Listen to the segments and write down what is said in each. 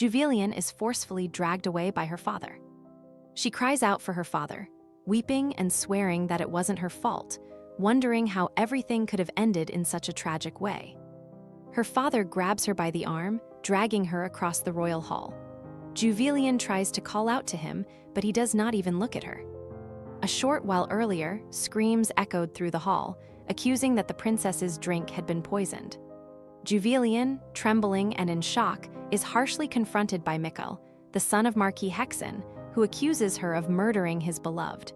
Juvelian is forcefully dragged away by her father. She cries out for her father, weeping and swearing that it wasn't her fault, wondering how everything could have ended in such a tragic way. Her father grabs her by the arm, dragging her across the royal hall. Juvelian tries to call out to him, but he does not even look at her. A short while earlier, screams echoed through the hall, accusing that the princess's drink had been poisoned. Juvelian, trembling and in shock, is harshly confronted by Mikkel, the son of Marquis Hexen, who accuses her of murdering his beloved.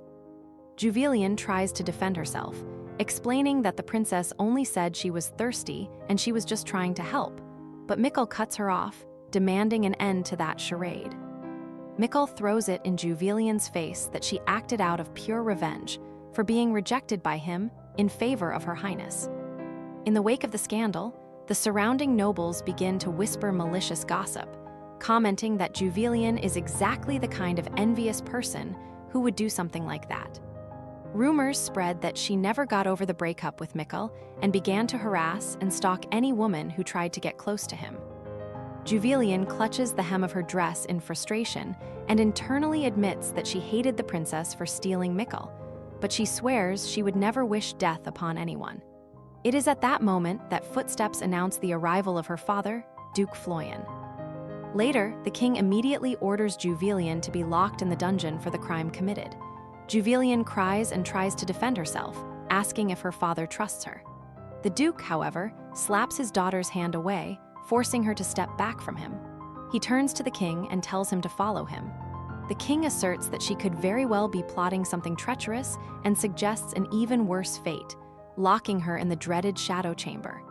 Juvelian tries to defend herself, explaining that the princess only said she was thirsty and she was just trying to help, but Mikkel cuts her off, demanding an end to that charade. Mikkel throws it in Juvelian's face that she acted out of pure revenge for being rejected by him in favor of her highness. In the wake of the scandal, the surrounding nobles begin to whisper malicious gossip, commenting that Juvelian is exactly the kind of envious person who would do something like that. Rumors spread that she never got over the breakup with Mikkel and began to harass and stalk any woman who tried to get close to him. Juvelian clutches the hem of her dress in frustration and internally admits that she hated the princess for stealing Mikkel, but she swears she would never wish death upon anyone. It is at that moment that footsteps announce the arrival of her father, Duke Florian. Later, the king immediately orders Juvelian to be locked in the dungeon for the crime committed. Juvelian cries and tries to defend herself, asking if her father trusts her. The duke, however, slaps his daughter's hand away, forcing her to step back from him. He turns to the king and tells him to follow him. The king asserts that she could very well be plotting something treacherous and suggests an even worse fate, locking her in the dreaded shadow chamber.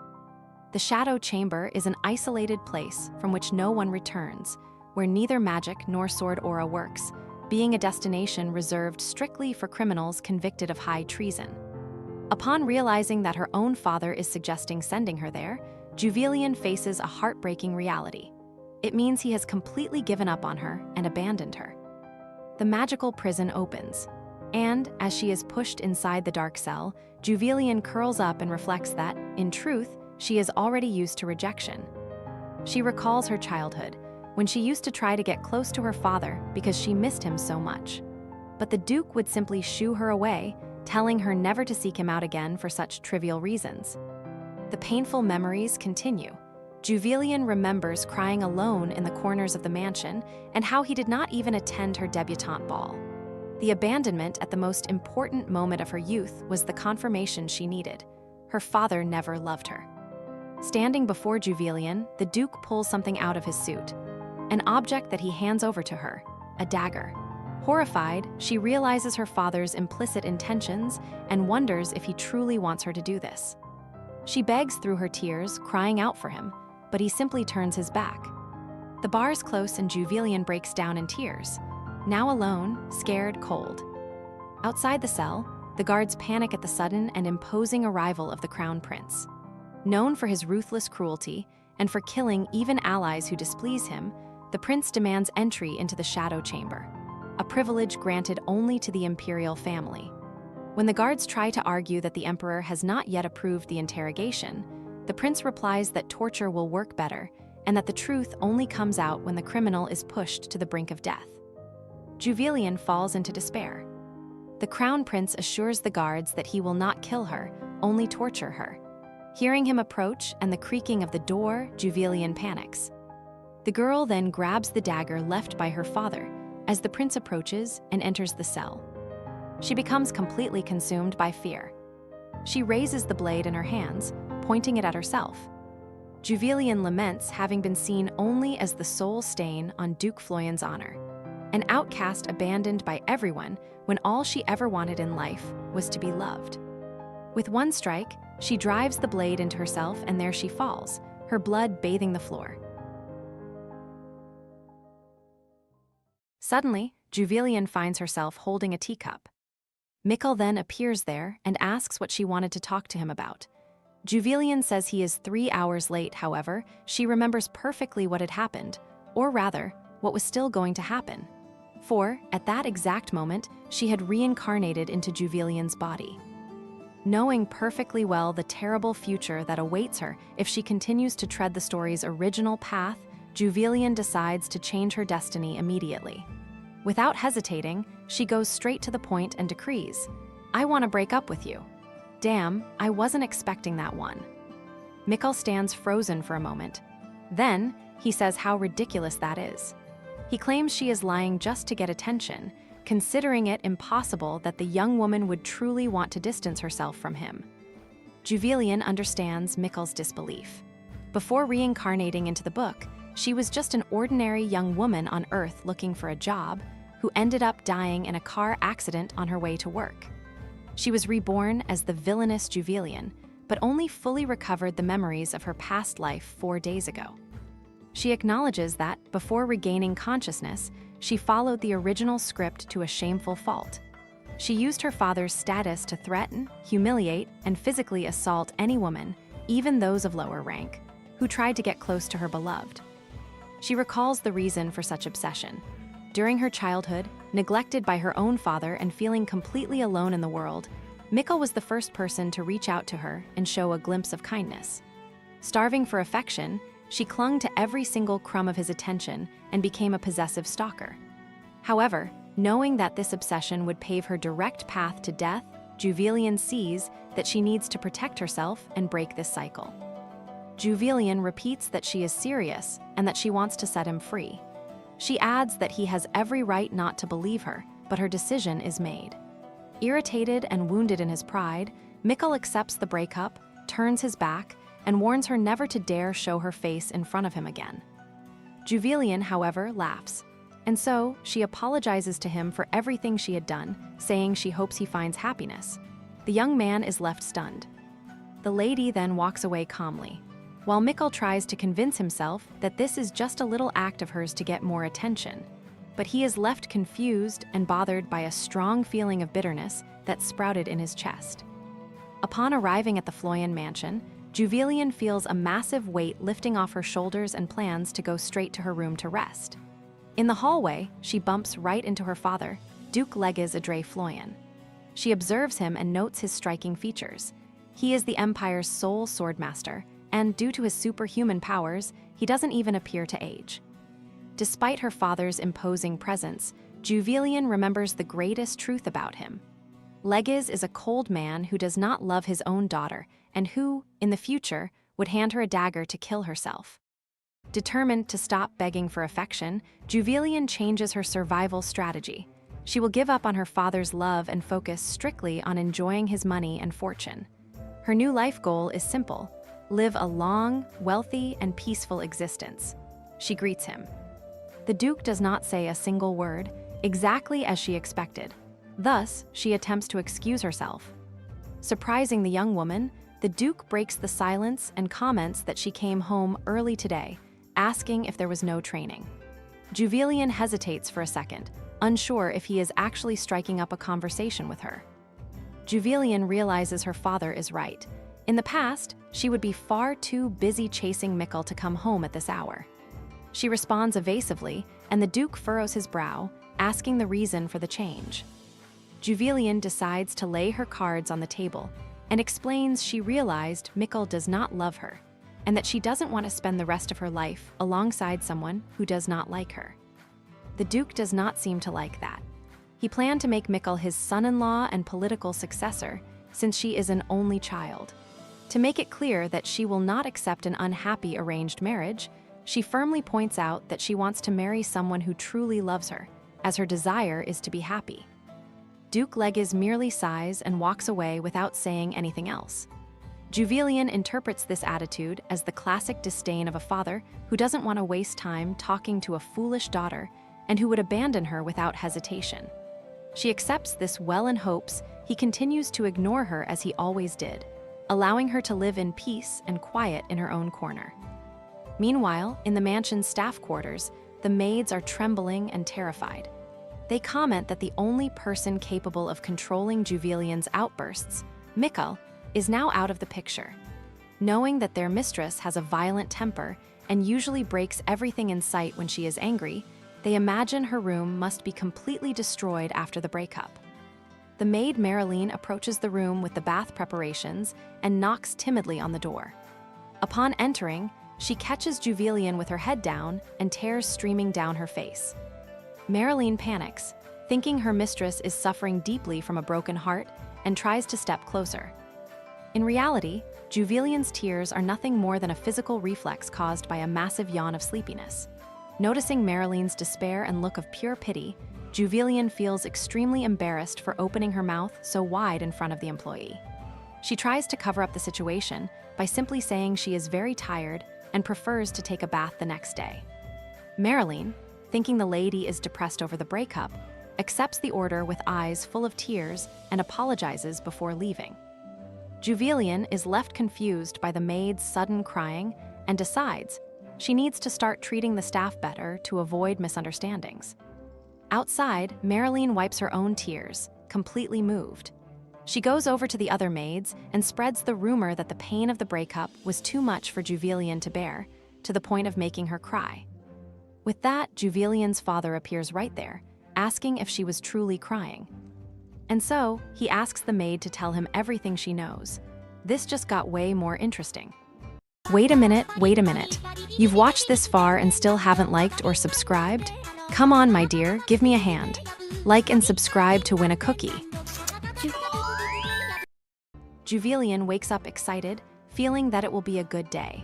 The shadow chamber is an isolated place from which no one returns, where neither magic nor sword aura works, being a destination reserved strictly for criminals convicted of high treason. Upon realizing that her own father is suggesting sending her there, Juvelian faces a heartbreaking reality. It means he has completely given up on her and abandoned her. The magical prison opens, and as she is pushed inside the dark cell, Juvelian curls up and reflects that, in truth, she is already used to rejection. She recalls her childhood, when she used to try to get close to her father because she missed him so much. But the Duke would simply shoo her away, telling her never to seek him out again for such trivial reasons. The painful memories continue. Juvelian remembers crying alone in the corners of the mansion and how he did not even attend her debutante ball. The abandonment at the most important moment of her youth was the confirmation she needed. Her father never loved her. Standing before Juvelian, the Duke pulls something out of his suit, an object that he hands over to her, a dagger. Horrified, she realizes her father's implicit intentions and wonders if he truly wants her to do this. She begs through her tears, crying out for him, but he simply turns his back. The bars close and Juvelian breaks down in tears, now alone, scared, cold. Outside the cell, the guards panic at the sudden and imposing arrival of the crown prince. Known for his ruthless cruelty and for killing even allies who displease him, the prince demands entry into the shadow chamber, a privilege granted only to the imperial family. When the guards try to argue that the emperor has not yet approved the interrogation, the prince replies that torture will work better and that the truth only comes out when the criminal is pushed to the brink of death. Juvelian falls into despair. The crown prince assures the guards that he will not kill her, only torture her. Hearing him approach and the creaking of the door, Juvelian panics. The girl then grabs the dagger left by her father as the prince approaches and enters the cell. She becomes completely consumed by fear. She raises the blade in her hands, pointing it at herself. Juvelian laments having been seen only as the sole stain on Duke Florian's honor, an outcast abandoned by everyone when all she ever wanted in life was to be loved. With one strike, she drives the blade into herself and there she falls, her blood bathing the floor. Suddenly, Juvelian finds herself holding a teacup. Mikkel then appears there and asks what she wanted to talk to him about. Juvelian says he is 3 hours late, however, she remembers perfectly what had happened, or rather, what was still going to happen. For, at that exact moment, she had reincarnated into Juvelian's body. Knowing perfectly well the terrible future that awaits her if she continues to tread the story's original path, Juvelian decides to change her destiny immediately. Without hesitating, she goes straight to the point and decrees, "I want to break up with you." Damn, I wasn't expecting that one. Mikkel stands frozen for a moment. Then, he says how ridiculous that is. He claims she is lying just to get attention, considering it impossible that the young woman would truly want to distance herself from him. Juvelian understands Mikkel's disbelief. Before reincarnating into the book, she was just an ordinary young woman on Earth looking for a job, who ended up dying in a car accident on her way to work. She was reborn as the villainous Juvelian, but only fully recovered the memories of her past life 4 days ago. She acknowledges that, before regaining consciousness, she followed the original script to a shameful fault. She used her father's status to threaten, humiliate, and physically assault any woman, even those of lower rank, who tried to get close to her beloved. She recalls the reason for such obsession. During her childhood, neglected by her own father and feeling completely alone in the world, Mikkel was the first person to reach out to her and show a glimpse of kindness. Starving for affection, she clung to every single crumb of his attention and became a possessive stalker. However, knowing that this obsession would pave her direct path to death, Juvelian sees that she needs to protect herself and break this cycle. Juvelian repeats that she is serious and that she wants to set him free. She adds that he has every right not to believe her, but her decision is made. Irritated and wounded in his pride, Mikkel accepts the breakup, turns his back, and warns her never to dare show her face in front of him again. Juvelian, however, laughs, and so she apologizes to him for everything she had done, saying she hopes he finds happiness. The young man is left stunned. The lady then walks away calmly, while Mikkel tries to convince himself that this is just a little act of hers to get more attention. But he is left confused and bothered by a strong feeling of bitterness that sprouted in his chest. Upon arriving at the Floyan mansion, Juvelian feels a massive weight lifting off her shoulders and plans to go straight to her room to rest. In the hallway, she bumps right into her father, Duke Legis Adre Floyan. She observes him and notes his striking features. He is the Empire's sole swordmaster, and due to his superhuman powers, he doesn't even appear to age. Despite her father's imposing presence, Juvelian remembers the greatest truth about him. Legis is a cold man who does not love his own daughter and who, in the future, would hand her a dagger to kill herself. Determined to stop begging for affection, Juvelian changes her survival strategy. She will give up on her father's love and focus strictly on enjoying his money and fortune. Her new life goal is simple: live a long, wealthy, and peaceful existence. She greets him. The Duke does not say a single word, exactly as she expected. Thus, she attempts to excuse herself. Surprising the young woman, the Duke breaks the silence and comments that she came home early today, asking if there was no training. Juvelian hesitates for a second, unsure if he is actually striking up a conversation with her. Juvelian realizes her father is right. In the past, she would be far too busy chasing Mikkel to come home at this hour. She responds evasively, and the Duke furrows his brow, asking the reason for the change. Juvelian decides to lay her cards on the table and explains she realized Mikkel does not love her, and that she doesn't want to spend the rest of her life alongside someone who does not like her. The Duke does not seem to like that. He planned to make Mikkel his son-in-law and political successor, since she is an only child. To make it clear that she will not accept an unhappy arranged marriage, she firmly points out that she wants to marry someone who truly loves her, as her desire is to be happy. Duke Legis merely sighs and walks away without saying anything else. Juvelian interprets this attitude as the classic disdain of a father who doesn't want to waste time talking to a foolish daughter and who would abandon her without hesitation. She accepts this well and hopes he continues to ignore her as he always did, allowing her to live in peace and quiet in her own corner. Meanwhile, in the mansion's staff quarters, the maids are trembling and terrified. They comment that the only person capable of controlling Juvelian's outbursts, Mikkel, is now out of the picture. Knowing that their mistress has a violent temper and usually breaks everything in sight when she is angry, they imagine her room must be completely destroyed after the breakup. The maid Marilyn approaches the room with the bath preparations and knocks timidly on the door. Upon entering, She catches Juvelian with her head down and tears streaming down her face. Marilyn panics, thinking her mistress is suffering deeply from a broken heart, and tries to step closer. In reality, Juvelian's tears are nothing more than a physical reflex caused by a massive yawn of sleepiness. Noticing Marilyn's despair and look of pure pity, Juvelian feels extremely embarrassed for opening her mouth so wide in front of the employee. She tries to cover up the situation by simply saying she is very tired and prefers to take a bath the next day. Marilyn, thinking the lady is depressed over the breakup, accepts the order with eyes full of tears and apologizes before leaving. Juvelian is left confused by the maid's sudden crying and decides she needs to start treating the staff better to avoid misunderstandings. Outside, Marilyn wipes her own tears, completely moved. She goes over to the other maids and spreads the rumor that the pain of the breakup was too much for Juvelian to bear, to the point of making her cry. With that, Juvelian's father appears right there, asking if she was truly crying. And so, he asks the maid to tell him everything she knows. This just got way more interesting. Wait a minute. You've watched this far and still haven't liked or subscribed? Come on, my dear, give me a hand. Like and subscribe to win a cookie. Juvelian wakes up excited, feeling that it will be a good day.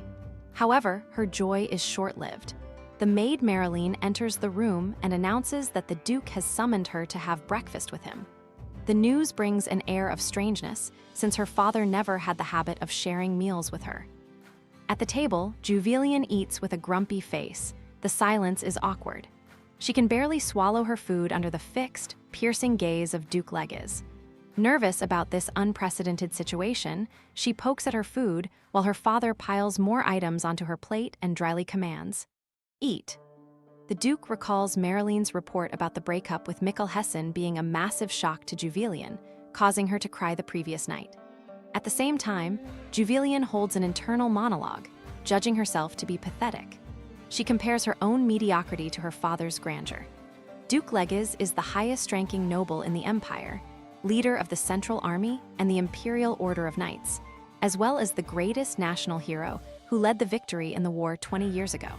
However, her joy is short-lived. The maid Marilyn enters the room and announces that the Duke has summoned her to have breakfast with him. The news brings an air of strangeness, since her father never had the habit of sharing meals with her. At the table, Juvelian eats with a grumpy face. The silence is awkward. She can barely swallow her food under the fixed, piercing gaze of Duke Legges. Nervous about this unprecedented situation, she pokes at her food while her father piles more items onto her plate and dryly commands, "Eat." The Duke recalls Marilyn's report about the breakup with Mikkel Hessen being a massive shock to Juvelian, causing her to cry the previous night. At the same time, Juvelian holds an internal monologue, judging herself to be pathetic. She compares her own mediocrity to her father's grandeur. Duke Legges is the highest-ranking noble in the Empire, leader of the Central Army and the Imperial Order of Knights, as well as the greatest national hero who led the victory in the war 20 years ago.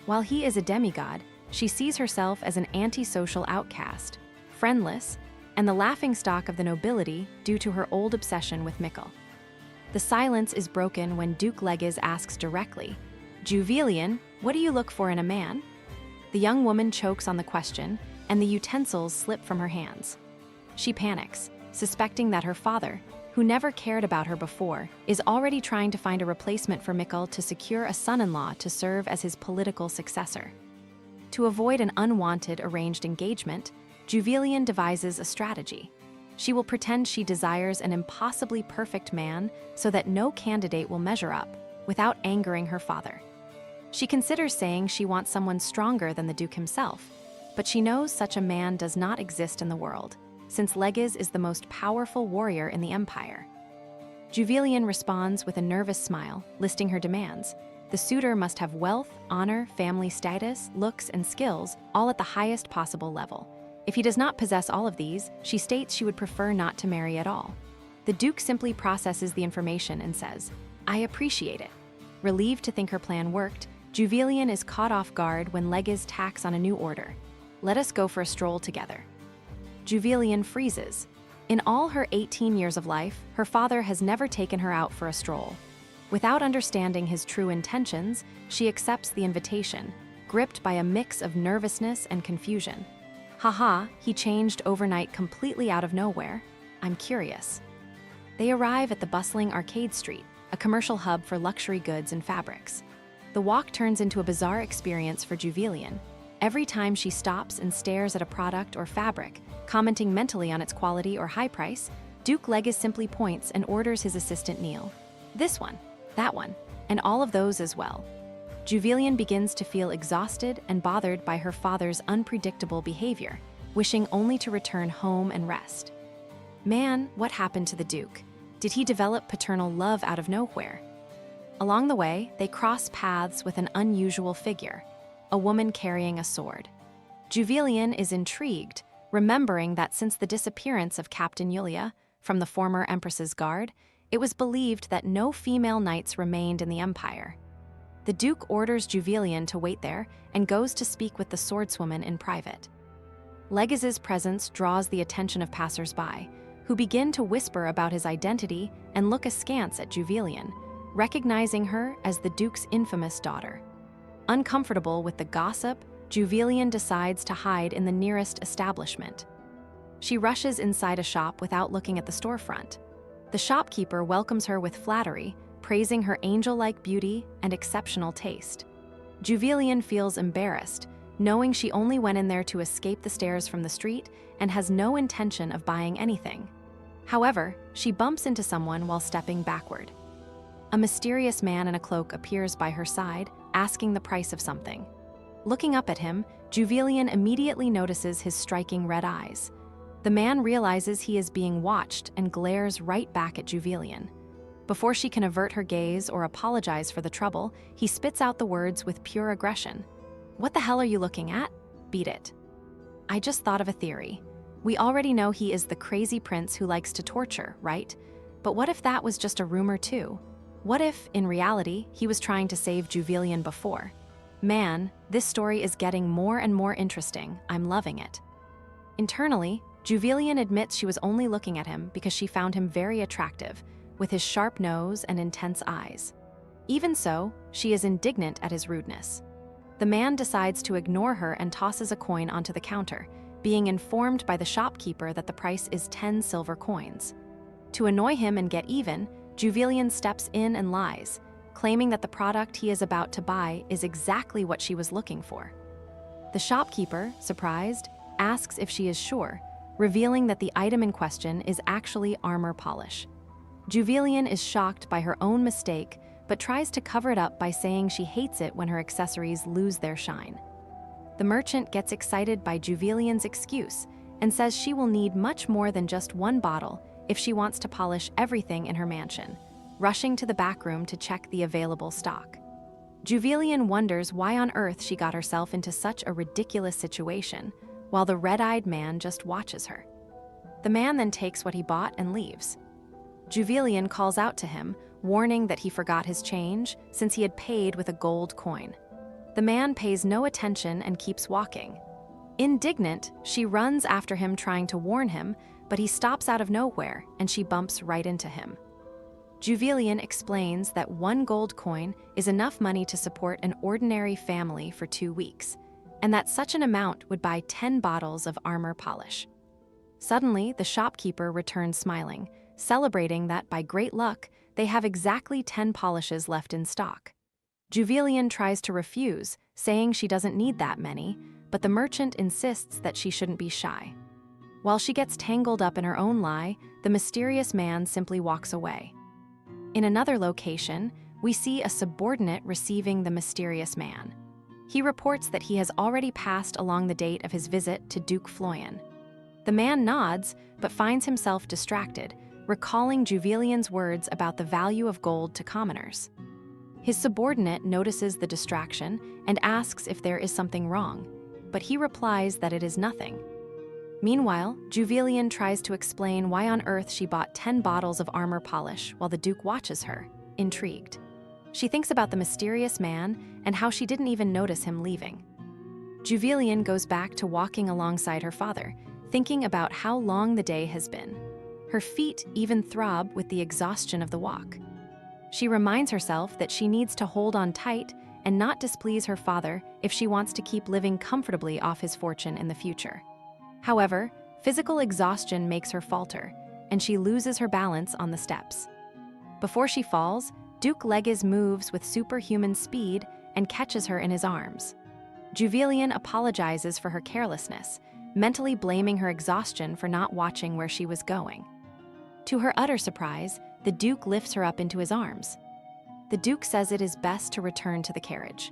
While he is a demigod, she sees herself as an antisocial outcast, friendless, and the laughingstock of the nobility due to her old obsession with Mikkel. The silence is broken when Duke Legges asks directly, "Juvelian, what do you look for in a man?" The young woman chokes on the question, and the utensils slip from her hands. She panics, suspecting that her father, who never cared about her before, is already trying to find a replacement for Mikkel to secure a son-in-law to serve as his political successor. To avoid an unwanted arranged engagement, Juvelian devises a strategy. She will pretend she desires an impossibly perfect man so that no candidate will measure up, without angering her father. She considers saying she wants someone stronger than the Duke himself, but she knows such a man does not exist in the world, since Legges is the most powerful warrior in the Empire. Juvelian responds with a nervous smile, listing her demands. The suitor must have wealth, honor, family status, looks, and skills, all at the highest possible level. If he does not possess all of these, she states she would prefer not to marry at all. The Duke simply processes the information and says, "I appreciate it." Relieved to think her plan worked, Juvelian is caught off guard when Legges tacks on a new order. "Let us go for a stroll together." Juvelian freezes. In all her 18 years of life, her father has never taken her out for a stroll. Without understanding his true intentions, she accepts the invitation, gripped by a mix of nervousness and confusion. Haha, he changed overnight completely out of nowhere. I'm curious. They arrive at the bustling Arcade Street, a commercial hub for luxury goods and fabrics. The walk turns into a bizarre experience for Juvelian. Every time she stops and stares at a product or fabric, commenting mentally on its quality or high price, Duke Legges simply points and orders his assistant Neil. "This one, that one, and all of those as well." Juvelian begins to feel exhausted and bothered by her father's unpredictable behavior, wishing only to return home and rest. Man, what happened to the Duke? Did he develop paternal love out of nowhere? Along the way, they cross paths with an unusual figure, a woman carrying a sword. Juvelian is intrigued, remembering that since the disappearance of Captain Yulia from the former Empress's guard, it was believed that no female knights remained in the Empire. The Duke orders Juvelian to wait there and goes to speak with the swordswoman in private. Legiz's presence draws the attention of passers-by, who begin to whisper about his identity and look askance at Juvelian, recognizing her as the Duke's infamous daughter. Uncomfortable with the gossip, Juvelian decides to hide in the nearest establishment. She rushes inside a shop without looking at the storefront. The shopkeeper welcomes her with flattery, praising her angel-like beauty and exceptional taste. Juvelian feels embarrassed, knowing she only went in there to escape the stares from the street and has no intention of buying anything. However, she bumps into someone while stepping backward. A mysterious man in a cloak appears by her side, asking the price of something. Looking up at him, Juvelian immediately notices his striking red eyes. The man realizes he is being watched and glares right back at Juvelian. Before she can avert her gaze or apologize for the trouble, he spits out the words with pure aggression. "What the hell are you looking at? Beat it." "I just thought of a theory. We already know he is the crazy prince who likes to torture, right? But what if that was just a rumor too? What if, in reality, he was trying to save Juvelian before? Man, this story is getting more and more interesting. I'm loving it." Internally, Juvelian admits she was only looking at him because she found him very attractive, with his sharp nose and intense eyes. Even so, she is indignant at his rudeness. The man decides to ignore her and tosses a coin onto the counter, being informed by the shopkeeper that the price is 10 silver coins. To annoy him and get even, Juvelian steps in and lies, claiming that the product he is about to buy is exactly what she was looking for. The shopkeeper, surprised, asks if she is sure, revealing that the item in question is actually armor polish. Juvelian is shocked by her own mistake, but tries to cover it up by saying she hates it when her accessories lose their shine. The merchant gets excited by Juvelian's excuse and says she will need much more than just one bottle if she wants to polish everything in her mansion, rushing to the back room to check the available stock. Juvelian wonders why on earth she got herself into such a ridiculous situation, while the red-eyed man just watches her. The man then takes what he bought and leaves. Juvelian calls out to him, warning that he forgot his change since he had paid with a gold coin. The man pays no attention and keeps walking. Indignant, she runs after him trying to warn him, but he stops out of nowhere and she bumps right into him. Juvelian explains that 1 gold coin is enough money to support an ordinary family for 2 weeks, and that such an amount would buy 10 bottles of armor polish. Suddenly, the shopkeeper returns smiling, celebrating that by great luck, they have exactly 10 polishes left in stock. Juvelian tries to refuse, saying she doesn't need that many, but the merchant insists that she shouldn't be shy. While she gets tangled up in her own lie, the mysterious man simply walks away. In another location, we see a subordinate receiving the mysterious man. He reports that he has already passed along the date of his visit to Duke Floyan. The man nods, but finds himself distracted, recalling Juvelian's words about the value of gold to commoners. His subordinate notices the distraction and asks if there is something wrong, but he replies that it is nothing. Meanwhile, Juvelian tries to explain why on earth she bought 10 bottles of armor polish while the Duke watches her, intrigued. She thinks about the mysterious man and how she didn't even notice him leaving. Juvelian goes back to walking alongside her father, thinking about how long the day has been. Her feet even throb with the exhaustion of the walk. She reminds herself that she needs to hold on tight and not displease her father if she wants to keep living comfortably off his fortune in the future. However, physical exhaustion makes her falter, and she loses her balance on the steps. Before she falls, Duke Legiz moves with superhuman speed and catches her in his arms. Juvelian apologizes for her carelessness, mentally blaming her exhaustion for not watching where she was going. To her utter surprise, the Duke lifts her up into his arms. The Duke says it is best to return to the carriage.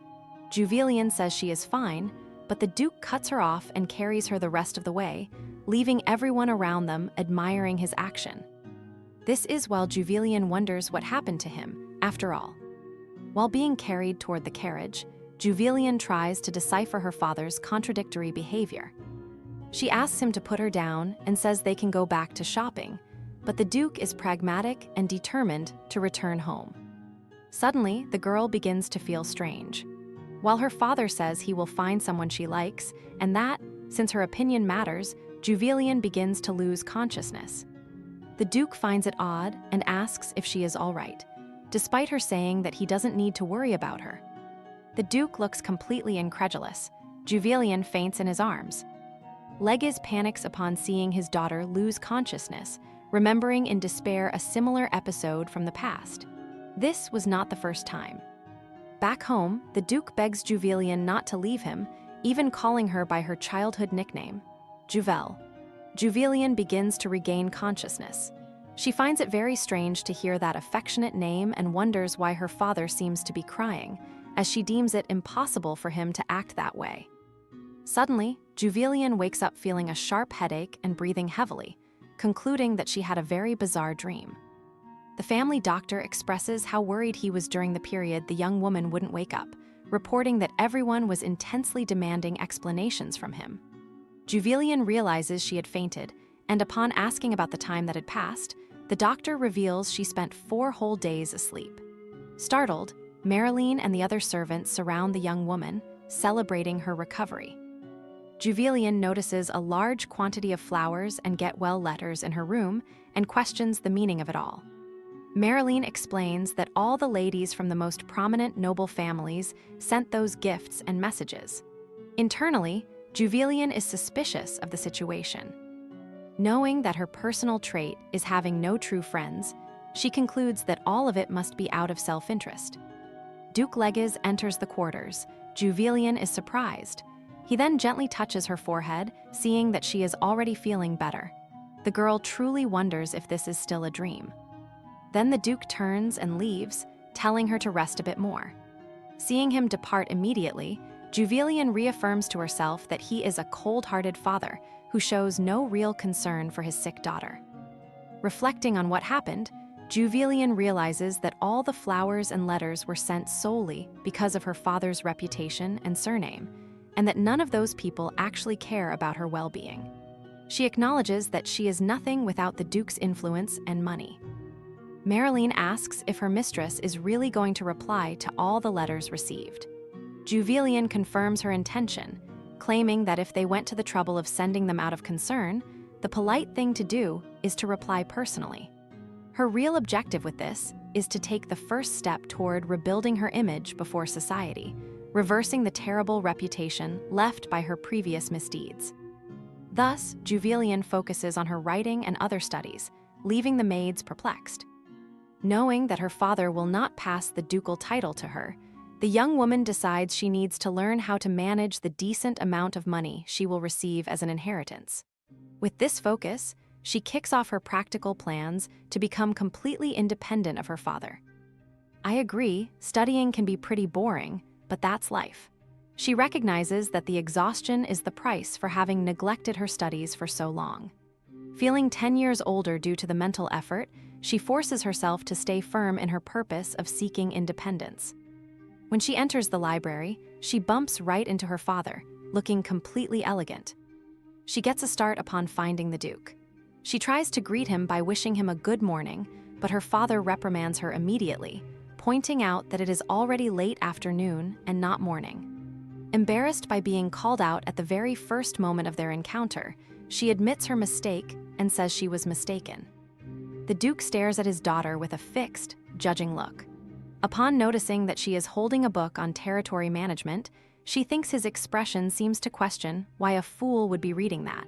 Juvelian says she is fine, but the Duke cuts her off and carries her the rest of the way, leaving everyone around them admiring his action. This is while Juvelian wonders what happened to him, after all. While being carried toward the carriage, Juvelian tries to decipher her father's contradictory behavior. She asks him to put her down and says they can go back to shopping, but the Duke is pragmatic and determined to return home. Suddenly, the girl begins to feel strange. While her father says he will find someone she likes, and that, since her opinion matters, Juvillian begins to lose consciousness. The Duke finds it odd and asks if she is all right, despite her saying that he doesn't need to worry about her. The Duke looks completely incredulous. Juvillian faints in his arms. Legis panics upon seeing his daughter lose consciousness, remembering in despair a similar episode from the past. This was not the first time. Back home, the Duke begs Juvillian not to leave him, even calling her by her childhood nickname, Juvel. Juvillian begins to regain consciousness. She finds it very strange to hear that affectionate name and wonders why her father seems to be crying, as she deems it impossible for him to act that way. Suddenly, Juvillian wakes up feeling a sharp headache and breathing heavily, concluding that she had a very bizarre dream. The family doctor expresses how worried he was during the period the young woman wouldn't wake up, reporting that everyone was intensely demanding explanations from him. Juvillian realizes she had fainted, and upon asking about the time that had passed, the doctor reveals she spent 4 whole days asleep. Startled, Marilyn and the other servants surround the young woman, celebrating her recovery. Juvillian notices a large quantity of flowers and get-well letters in her room and questions the meaning of it all. Marilyn explains that all the ladies from the most prominent noble families sent those gifts and messages. Internally, Juvillian is suspicious of the situation. Knowing that her personal trait is having no true friends, she concludes that all of it must be out of self-interest. Duke Legis enters the quarters. Juvillian is surprised. He then gently touches her forehead, seeing that she is already feeling better. The girl truly wonders if this is still a dream. Then the Duke turns and leaves, telling her to rest a bit more. Seeing him depart immediately, Juvillian reaffirms to herself that he is a cold-hearted father who shows no real concern for his sick daughter. Reflecting on what happened, Juvillian realizes that all the flowers and letters were sent solely because of her father's reputation and surname, and that none of those people actually care about her well-being. She acknowledges that she is nothing without the Duke's influence and money. Marilyn asks if her mistress is really going to reply to all the letters received. Juvillian confirms her intention, claiming that if they went to the trouble of sending them out of concern, the polite thing to do is to reply personally. Her real objective with this is to take the first step toward rebuilding her image before society, reversing the terrible reputation left by her previous misdeeds. Thus, Juvillian focuses on her writing and other studies, leaving the maids perplexed. Knowing that her father will not pass the ducal title to her, the young woman decides she needs to learn how to manage the decent amount of money she will receive as an inheritance. With this focus, she kicks off her practical plans to become completely independent of her father. I agree, studying can be pretty boring, but that's life. She recognizes that the exhaustion is the price for having neglected her studies for so long. Feeling 10 years older due to the mental effort, she forces herself to stay firm in her purpose of seeking independence. When she enters the library, she bumps right into her father, looking completely elegant. She gets a start upon finding the Duke. She tries to greet him by wishing him a good morning, but her father reprimands her immediately, pointing out that it is already late afternoon and not morning. Embarrassed by being called out at the very first moment of their encounter, she admits her mistake and says she was mistaken. The Duke stares at his daughter with a fixed, judging look. Upon noticing that she is holding a book on territory management, she thinks his expression seems to question why a fool would be reading that.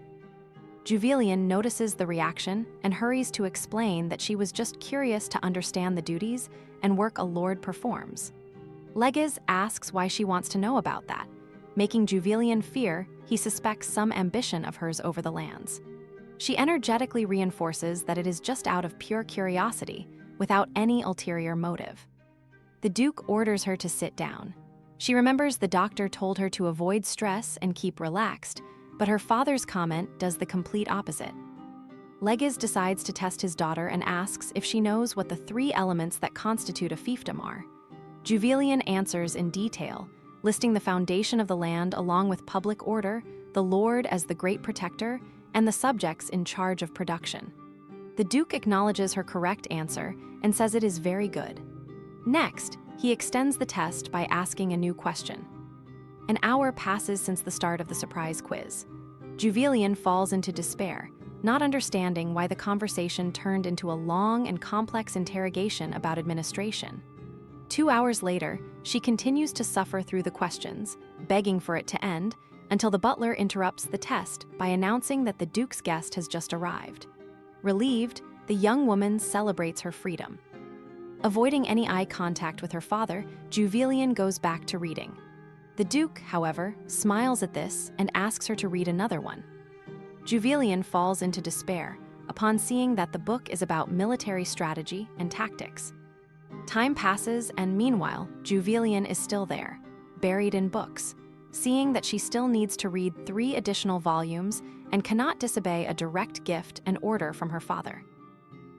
Juvillian notices the reaction and hurries to explain that she was just curious to understand the duties and work a lord performs. Legis asks why she wants to know about that, making Juvillian fear he suspects some ambition of hers over the lands. She energetically reinforces that it is just out of pure curiosity, without any ulterior motive. The Duke orders her to sit down. She remembers the doctor told her to avoid stress and keep relaxed, but her father's comment does the complete opposite. Legis decides to test his daughter and asks if she knows what the 3 elements that constitute a fiefdom are. Juvillian answers in detail, listing the foundation of the land along with public order, the lord as the great protector, and the subjects in charge of production. The Duke acknowledges her correct answer and says it is very good. Next, he extends the test by asking a new question. An hour passes since the start of the surprise quiz. Juvelian falls into despair, not understanding why the conversation turned into a long and complex interrogation about administration. 2 hours later, she continues to suffer through the questions, begging for it to end, until the butler interrupts the test by announcing that the Duke's guest has just arrived. Relieved, the young woman celebrates her freedom. Avoiding any eye contact with her father, Juvelian goes back to reading. The Duke, however, smiles at this and asks her to read another one. Juvelian falls into despair upon seeing that the book is about military strategy and tactics. Time passes, and meanwhile, Juvelian is still there, buried in books, seeing that she still needs to read 3 additional volumes and cannot disobey a direct gift and order from her father.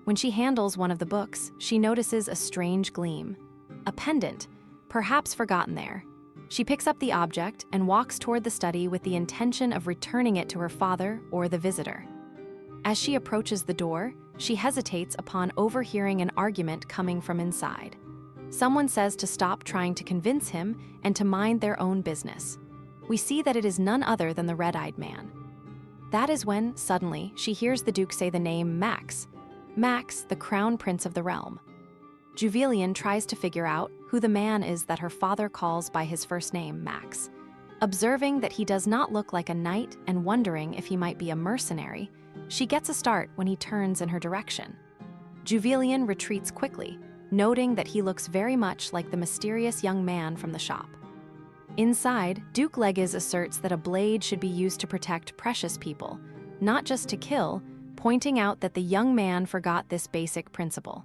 When she handles one of the books, she notices a strange gleam. A pendant, perhaps forgotten there. She picks up the object and walks toward the study with the intention of returning it to her father or the visitor. As she approaches the door, she hesitates upon overhearing an argument coming from inside. Someone says to stop trying to convince him and to mind their own business. We see that it is none other than the red-eyed man. That is when, suddenly, she hears the Duke say the name Max. Max, the crown prince of the realm. Juvelian tries to figure out who the man is that her father calls by his first name, Max. Observing that he does not look like a knight and wondering if he might be a mercenary, she gets a start when he turns in her direction. Juvelian retreats quickly, noting that he looks very much like the mysterious young man from the shop. Inside, Duke Legis asserts that a blade should be used to protect precious people, not just to kill, pointing out that the young man forgot this basic principle.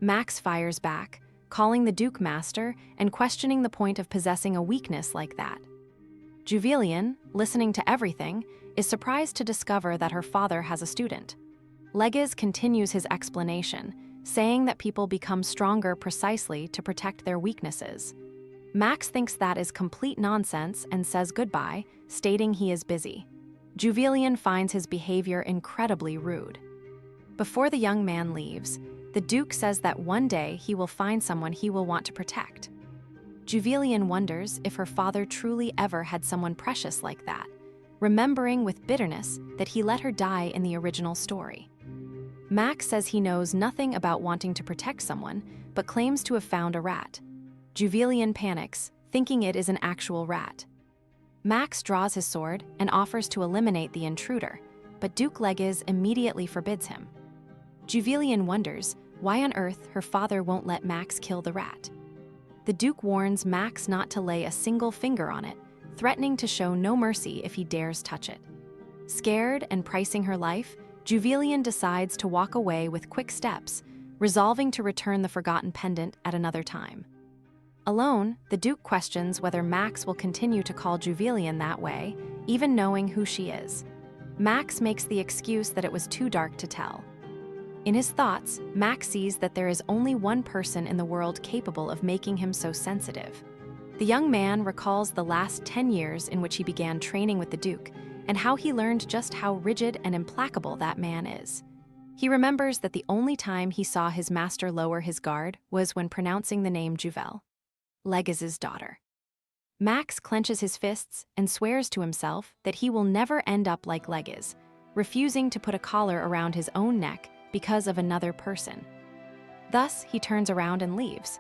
Max fires back, calling the Duke master and questioning the point of possessing a weakness like that. Juvelian, listening to everything, is surprised to discover that her father has a student. Legis continues his explanation, saying that people become stronger precisely to protect their weaknesses. Max thinks that is complete nonsense and says goodbye, stating he is busy. Juvelian finds his behavior incredibly rude. Before the young man leaves, the Duke says that one day he will find someone he will want to protect. Juvelian wonders if her father truly ever had someone precious like that, remembering with bitterness that he let her die in the original story. Max says he knows nothing about wanting to protect someone, but claims to have found a rat. Juvelian panics, thinking it is an actual rat. Max draws his sword and offers to eliminate the intruder, but Duke Legis immediately forbids him. Juvelian wonders why on earth her father won't let Max kill the rat. The Duke warns Max not to lay a single finger on it, threatening to show no mercy if he dares touch it. Scared and pricing her life, Juvelian decides to walk away with quick steps, resolving to return the forgotten pendant at another time. Alone, the Duke questions whether Max will continue to call Juvelian that way, even knowing who she is. Max makes the excuse that it was too dark to tell. In his thoughts, Max sees that there is only one person in the world capable of making him so sensitive. The young man recalls the last 10 years in which he began training with the Duke, and how he learned just how rigid and implacable that man is. He remembers that the only time he saw his master lower his guard was when pronouncing the name Juvel, Legis's daughter. Max clenches his fists and swears to himself that he will never end up like Legis, refusing to put a collar around his own neck because of another person. Thus, he turns around and leaves.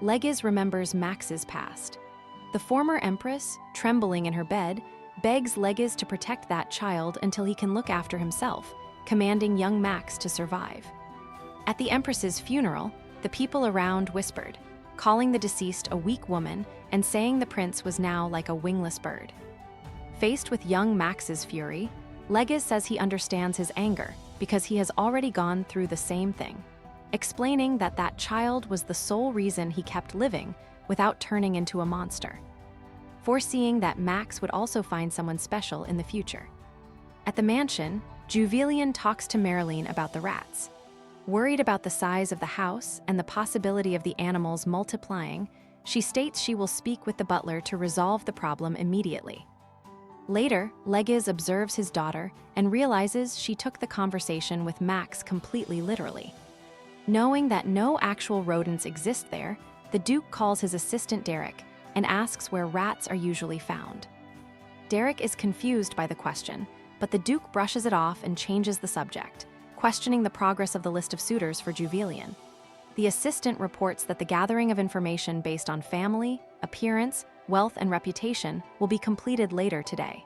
Legis remembers Max's past. The former empress, trembling in her bed, begs Legis to protect that child until he can look after himself, commanding young Max to survive. At the empress's funeral, the people around whispered, calling the deceased a weak woman and saying the prince was now like a wingless bird. Faced with young Max's fury, Legis says he understands his anger because he has already gone through the same thing, explaining that that child was the sole reason he kept living without turning into a monster, foreseeing that Max would also find someone special in the future. At the mansion, Juvelian talks to Marilyn about the rats. Worried about the size of the house and the possibility of the animals multiplying, she states she will speak with the butler to resolve the problem immediately. Later, Legis observes his daughter and realizes she took the conversation with Max completely literally. Knowing that no actual rodents exist there, the Duke calls his assistant Derek and asks where rats are usually found. Derek is confused by the question, but the Duke brushes it off and changes the subject, questioning the progress of the list of suitors for Juvelian. The assistant reports that the gathering of information based on family, appearance, wealth, and reputation will be completed later today.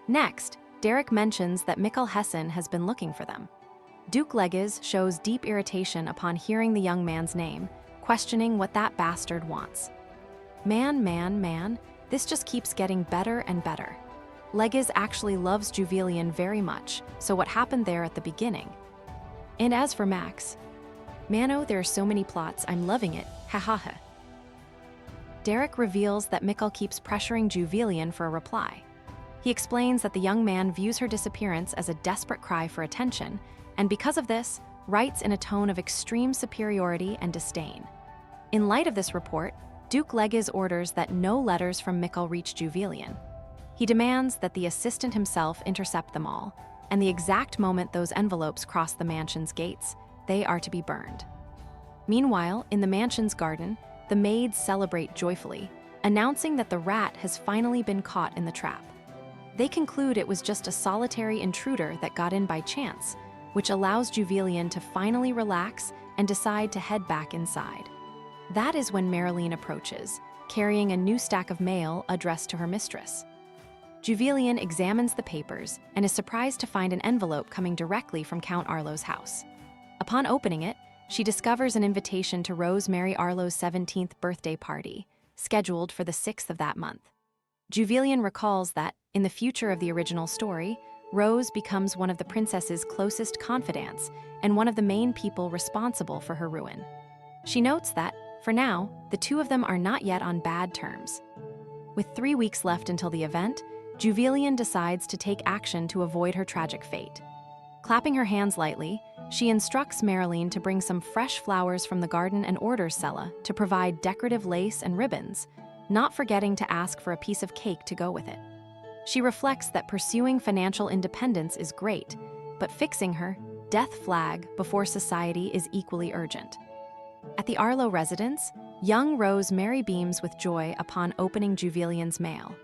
Next, Derek mentions that Mikkel Hessen has been looking for them. Duke Legges shows deep irritation upon hearing the young man's name, questioning what that bastard wants. Man, this just keeps getting better and better. Legges actually loves Juvelian very much, so what happened there at the beginning? And as for Max, Mano, there are so many plots, I'm loving it, ha. Derek reveals that Mikkel keeps pressuring Juvelian for a reply. He explains that the young man views her disappearance as a desperate cry for attention, and because of this, writes in a tone of extreme superiority and disdain. In light of this report, Duke Legges orders that no letters from Mikkel reach Juvelian. He demands that the assistant himself intercept them all, and the exact moment those envelopes cross the mansion's gates, they are to be burned. Meanwhile, in the mansion's garden, the maids celebrate joyfully, announcing that the rat has finally been caught in the trap. They conclude it was just a solitary intruder that got in by chance, which allows Juvelian to finally relax and decide to head back inside. That is when Marilyn approaches, carrying a new stack of mail addressed to her mistress. Juvelian examines the papers and is surprised to find an envelope coming directly from Count Arlo's house. Upon opening it, she discovers an invitation to Rose Mary Arlo's 17th birthday party, scheduled for the 6th of that month. Juvelian recalls that, in the future of the original story, Rose becomes one of the princess's closest confidants and one of the main people responsible for her ruin. She notes that, for now, the two of them are not yet on bad terms. With 3 weeks left until the event, Juvelian decides to take action to avoid her tragic fate. Clapping her hands lightly, she instructs Marilyn to bring some fresh flowers from the garden and orders Sella to provide decorative lace and ribbons, not forgetting to ask for a piece of cake to go with it. She reflects that pursuing financial independence is great, but fixing her death flag before society is equally urgent. At the Arlo residence, young Rose Mary beams with joy upon opening Juvelian's mail.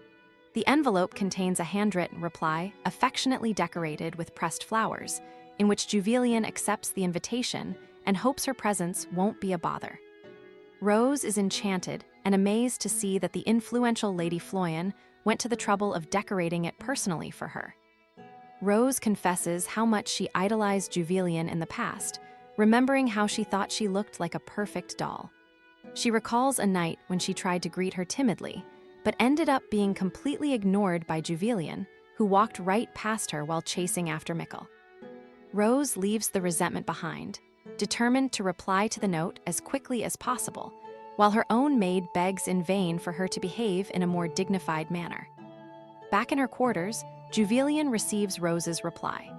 The envelope contains a handwritten reply, affectionately decorated with pressed flowers, in which Juvelian accepts the invitation and hopes her presence won't be a bother. Rose is enchanted and amazed to see that the influential Lady Floyan went to the trouble of decorating it personally for her. Rose confesses how much she idolized Juvelian in the past, remembering how she thought she looked like a perfect doll. She recalls a night when she tried to greet her timidly, but ended up being completely ignored by Juvelian, who walked right past her while chasing after Mikkel. Rose leaves the resentment behind, determined to reply to the note as quickly as possible, while her own maid begs in vain for her to behave in a more dignified manner. Back in her quarters, Juvelian receives Rose's reply.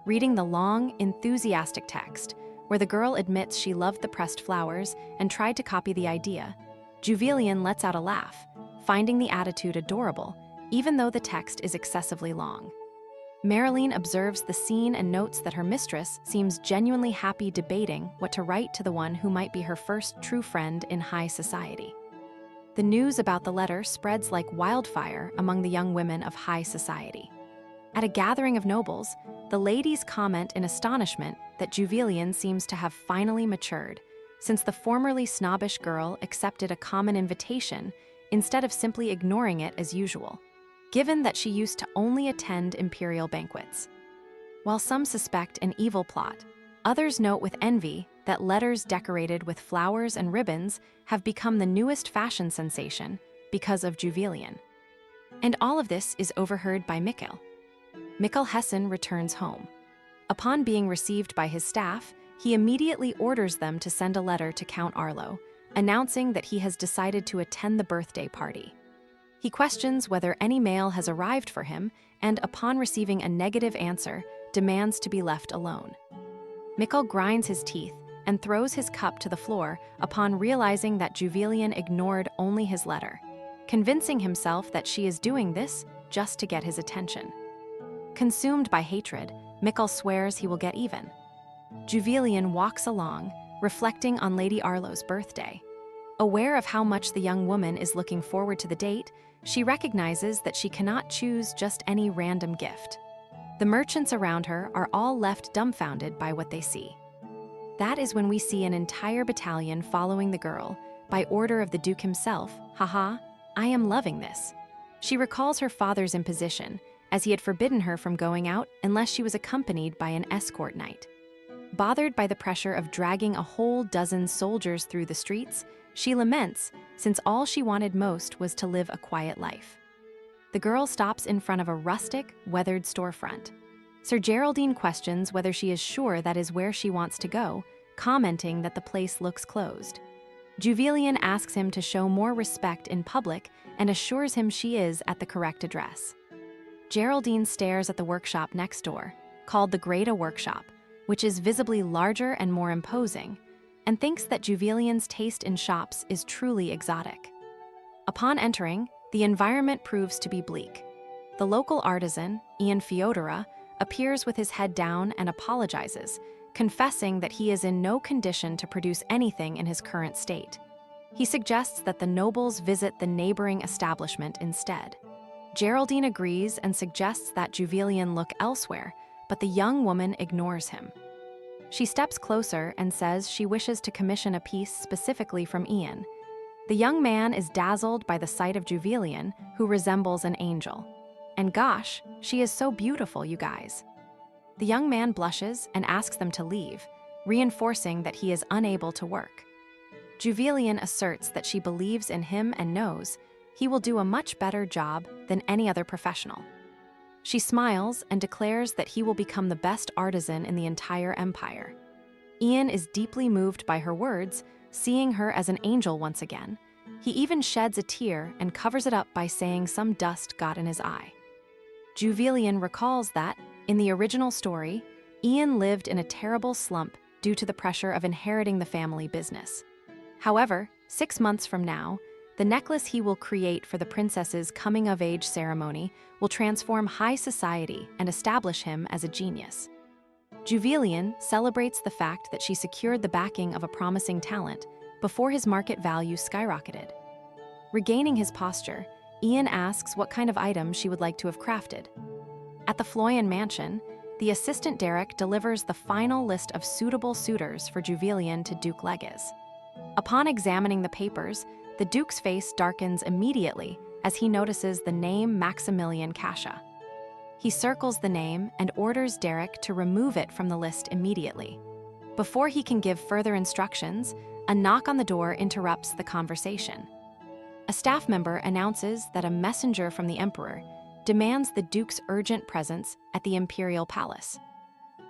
Reading the long, enthusiastic text, where the girl admits she loved the pressed flowers and tried to copy the idea, Juvelian lets out a laugh, finding the attitude adorable, even though the text is excessively long. Marilyn observes the scene and notes that her mistress seems genuinely happy debating what to write to the one who might be her first true friend in high society. The news about the letter spreads like wildfire among the young women of high society. At a gathering of nobles, the ladies comment in astonishment that Juvelian seems to have finally matured, since the formerly snobbish girl accepted a common invitation instead of simply ignoring it as usual, given that she used to only attend imperial banquets. While some suspect an evil plot, others note with envy that letters decorated with flowers and ribbons have become the newest fashion sensation because of Juvelian. And all of this is overheard by Mikkel. Mikkel Hessen returns home. Upon being received by his staff, he immediately orders them to send a letter to Count Arlo, announcing that he has decided to attend the birthday party. He questions whether any mail has arrived for him, and upon receiving a negative answer, demands to be left alone. Mikkel grinds his teeth and throws his cup to the floor upon realizing that Juvelian ignored only his letter, convincing himself that she is doing this just to get his attention. Consumed by hatred, Mikkel swears he will get even. Juvelian walks along, reflecting on Lady Arlo's birthday. Aware of how much the young woman is looking forward to the date, she recognizes that she cannot choose just any random gift. The merchants around her are all left dumbfounded by what they see. That is when we see an entire battalion following the girl, by order of the Duke himself. Haha, I am loving this. She recalls her father's imposition, as he had forbidden her from going out unless she was accompanied by an escort knight. Bothered by the pressure of dragging a whole dozen soldiers through the streets, she laments, since all she wanted most was to live a quiet life. The girl stops in front of a rustic, weathered storefront. Sir Geraldine questions whether she is sure that is where she wants to go, commenting that the place looks closed. Juvelian asks him to show more respect in public and assures him she is at the correct address. Geraldine stares at the workshop next door, called the Greta Workshop, which is visibly larger and more imposing, and thinks that Juvelian's taste in shops is truly exotic. Upon entering, the environment proves to be bleak. The local artisan, Ian Feodora, appears with his head down and apologizes, confessing that he is in no condition to produce anything in his current state. He suggests that the nobles visit the neighboring establishment instead. Geraldine agrees and suggests that Juvelian look elsewhere, but the young woman ignores him. She steps closer and says she wishes to commission a piece specifically from Ian. The young man is dazzled by the sight of Juvelian, who resembles an angel. And gosh, she is so beautiful, you guys. The young man blushes and asks them to leave, reinforcing that he is unable to work. Juvelian asserts that she believes in him and knows he will do a much better job than any other professional. She smiles and declares that he will become the best artisan in the entire empire. Ian is deeply moved by her words, seeing her as an angel once again. He even sheds a tear and covers it up by saying some dust got in his eye. Juvelian recalls that, in the original story, Ian lived in a terrible slump due to the pressure of inheriting the family business. However, 6 months from now, the necklace he will create for the princess's coming-of-age ceremony will transform high society and establish him as a genius. Juvelian celebrates the fact that she secured the backing of a promising talent before his market value skyrocketed. Regaining his posture, Ian asks what kind of item she would like to have crafted. At the Floyan mansion, the assistant Derek delivers the final list of suitable suitors for Juvelian to Duke Legis. Upon examining the papers, the Duke's face darkens immediately as he notices the name Maximilian Kasha. He circles the name and orders Derek to remove it from the list immediately. Before he can give further instructions, a knock on the door interrupts the conversation. A staff member announces that a messenger from the Emperor demands the Duke's urgent presence at the Imperial Palace.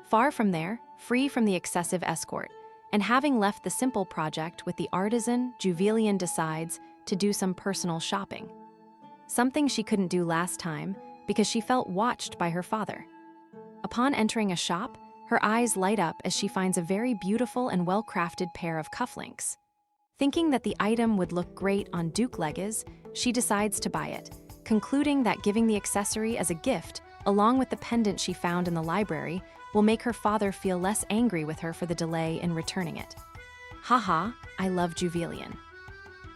Far from there, free from the excessive escort, and having left the simple project with the artisan, Juvelian decides to do some personal shopping. Something she couldn't do last time because she felt watched by her father. Upon entering a shop, her eyes light up as she finds a very beautiful and well-crafted pair of cufflinks. Thinking that the item would look great on Duke Legis, she decides to buy it, concluding that giving the accessory as a gift, along with the pendant she found in the library, will make her father feel less angry with her for the delay in returning it. Haha, I love Juvelian.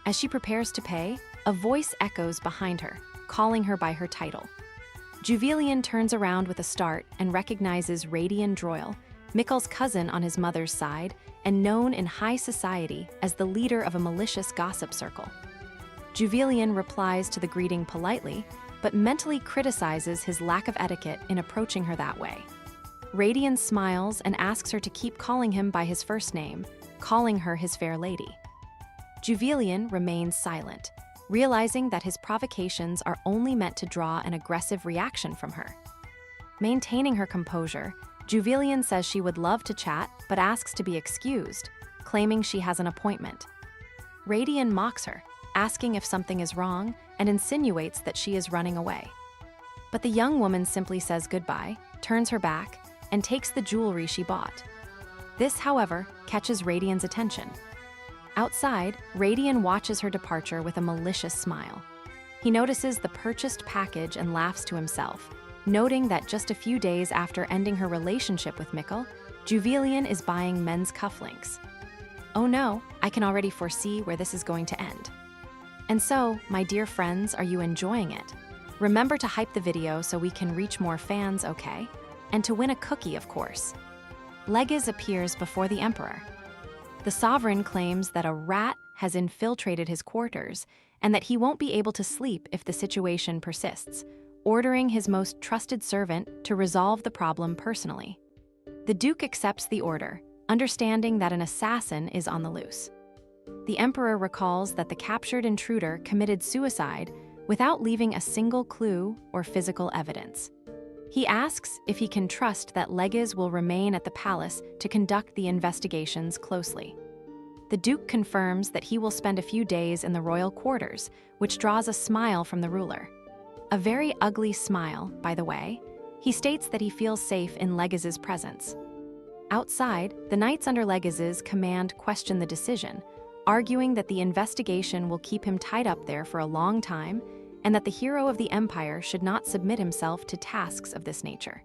As she prepares to pay, a voice echoes behind her, calling her by her title. Juvelian turns around with a start and recognizes Radian Droyle, Mikkel's cousin on his mother's side, and known in high society as the leader of a malicious gossip circle. Juvelian replies to the greeting politely, but mentally criticizes his lack of etiquette in approaching her that way. Radian smiles and asks her to keep calling him by his first name, calling her his fair lady. Juvelian remains silent, realizing that his provocations are only meant to draw an aggressive reaction from her. Maintaining her composure, Juvelian says she would love to chat but asks to be excused, claiming she has an appointment. Radian mocks her, asking if something is wrong, and insinuates that she is running away. But the young woman simply says goodbye, turns her back, and takes the jewelry she bought. This, however, catches Radian's attention. Outside, Radian watches her departure with a malicious smile. He notices the purchased package and laughs to himself, noting that just a few days after ending her relationship with Mikkel, Juvelian is buying men's cufflinks. Oh no, I can already foresee where this is going to end. And so, my dear friends, are you enjoying it? Remember to hype the video so we can reach more fans, okay? And to win a cookie, of course. Legiz appears before the emperor. The sovereign claims that a rat has infiltrated his quarters and that he won't be able to sleep if the situation persists, ordering his most trusted servant to resolve the problem personally. The Duke accepts the order, understanding that an assassin is on the loose. The emperor recalls that the captured intruder committed suicide without leaving a single clue or physical evidence. He asks if he can trust that Legiz will remain at the palace to conduct the investigations closely. The Duke confirms that he will spend a few days in the royal quarters, which draws a smile from the ruler. A very ugly smile, by the way. He states that he feels safe in Legiz's presence. Outside, the knights under Legiz's command question the decision, arguing that the investigation will keep him tied up there for a long time and that the hero of the empire should not submit himself to tasks of this nature.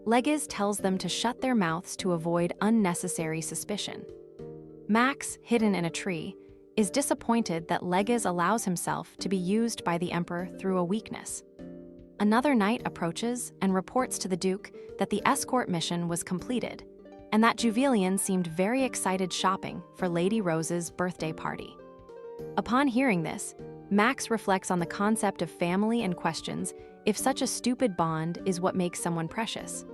Legiz tells them to shut their mouths to avoid unnecessary suspicion. Max, hidden in a tree, is disappointed that Legiz allows himself to be used by the emperor through a weakness. Another knight approaches and reports to the Duke that the escort mission was completed, and that Juvelian seemed very excited shopping for Lady Rose's birthday party. Upon hearing this, Max reflects on the concept of family and questions if such a stupid bond is what makes someone precious.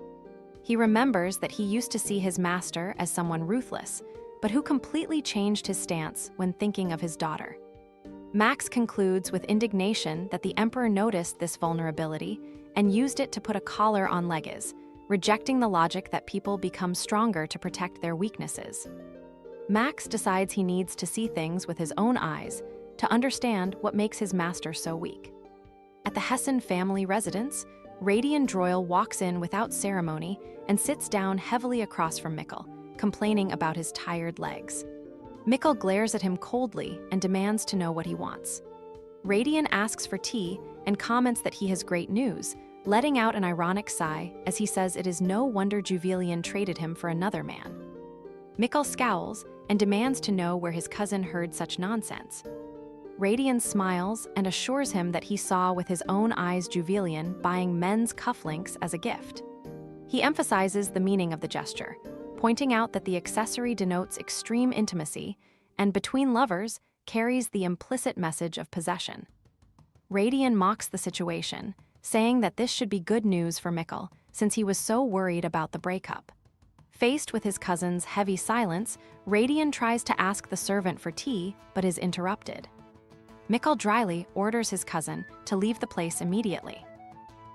He remembers that he used to see his master as someone ruthless, but who completely changed his stance when thinking of his daughter. Max concludes with indignation that the emperor noticed this vulnerability and used it to put a collar on Legiz, rejecting the logic that people become stronger to protect their weaknesses. Max decides he needs to see things with his own eyes to understand what makes his master so weak. At the Hessen family residence, Radian Droyle walks in without ceremony and sits down heavily across from Mikkel, complaining about his tired legs. Mikkel glares at him coldly and demands to know what he wants. Radian asks for tea and comments that he has great news, letting out an ironic sigh as he says it is no wonder Juvelian traded him for another man. Mikkel scowls and demands to know where his cousin heard such nonsense. Radian smiles and assures him that he saw with his own eyes Juvelian buying men's cufflinks as a gift. He emphasizes the meaning of the gesture, pointing out that the accessory denotes extreme intimacy and, between lovers, carries the implicit message of possession. Radian mocks the situation, saying that this should be good news for Mikkel, since he was so worried about the breakup. Faced with his cousin's heavy silence, Radian tries to ask the servant for tea, but is interrupted. Mikkel dryly orders his cousin to leave the place immediately.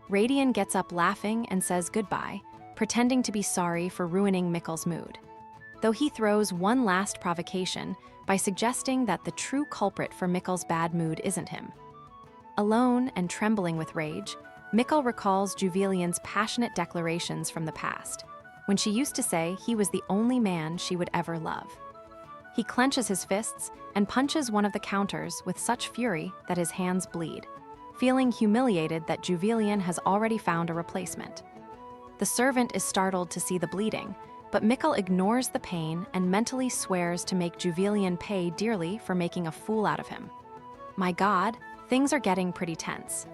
Radian gets up laughing and says goodbye, pretending to be sorry for ruining Mikkel's mood, though he throws one last provocation by suggesting that the true culprit for Mikkel's bad mood isn't him. Alone and trembling with rage, Mikkel recalls Juvelian's passionate declarations from the past, when she used to say he was the only man she would ever love. He clenches his fists and punches one of the counters with such fury that his hands bleed, feeling humiliated that Juvelian has already found a replacement. The servant is startled to see the bleeding, but Mikkel ignores the pain and mentally swears to make Juvelian pay dearly for making a fool out of him. My God, things are getting pretty tense.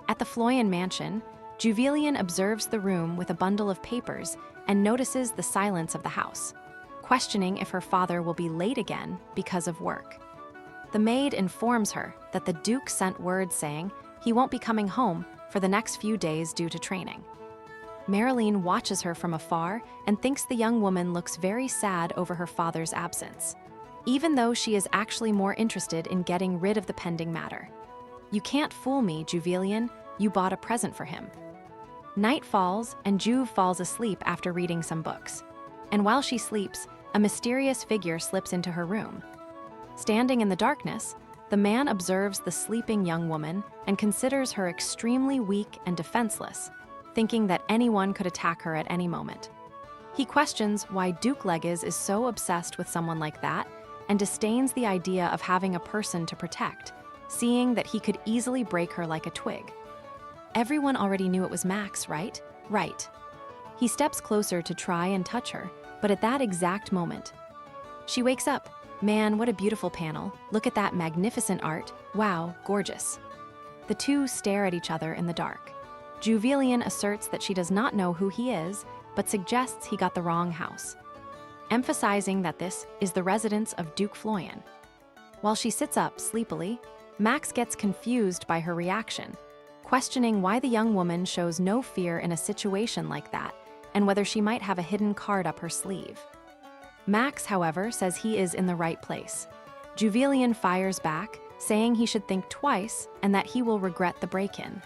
At the Floyan mansion, Juvelian observes the room with a bundle of papers and notices the silence of the house, questioning if her father will be late again because of work. The maid informs her that the Duke sent word saying he won't be coming home for the next few days due to training. Marilyn watches her from afar and thinks the young woman looks very sad over her father's absence, even though she is actually more interested in getting rid of the pending matter. You can't fool me, Juvelian, you bought a present for him. Night falls and Juve falls asleep after reading some books. And while she sleeps, a mysterious figure slips into her room. Standing in the darkness, the man observes the sleeping young woman and considers her extremely weak and defenseless, thinking that anyone could attack her at any moment. He questions why Duke Legiz is so obsessed with someone like that and disdains the idea of having a person to protect, seeing that he could easily break her like a twig. Everyone already knew it was Max, right? Right. He steps closer to try and touch her, but at that exact moment, She wakes up. Man, what a beautiful panel. Look at that magnificent art. Wow, gorgeous. The two stare at each other in the dark. Juvelian asserts that she does not know who he is, but suggests he got the wrong house, emphasizing that this is the residence of Duke Floyan. While she sits up sleepily, Max gets confused by her reaction, questioning why the young woman shows no fear in a situation like that, and whether she might have a hidden card up her sleeve. Max, however, says he is in the right place. Juvelian fires back, saying he should think twice and that he will regret the break-in.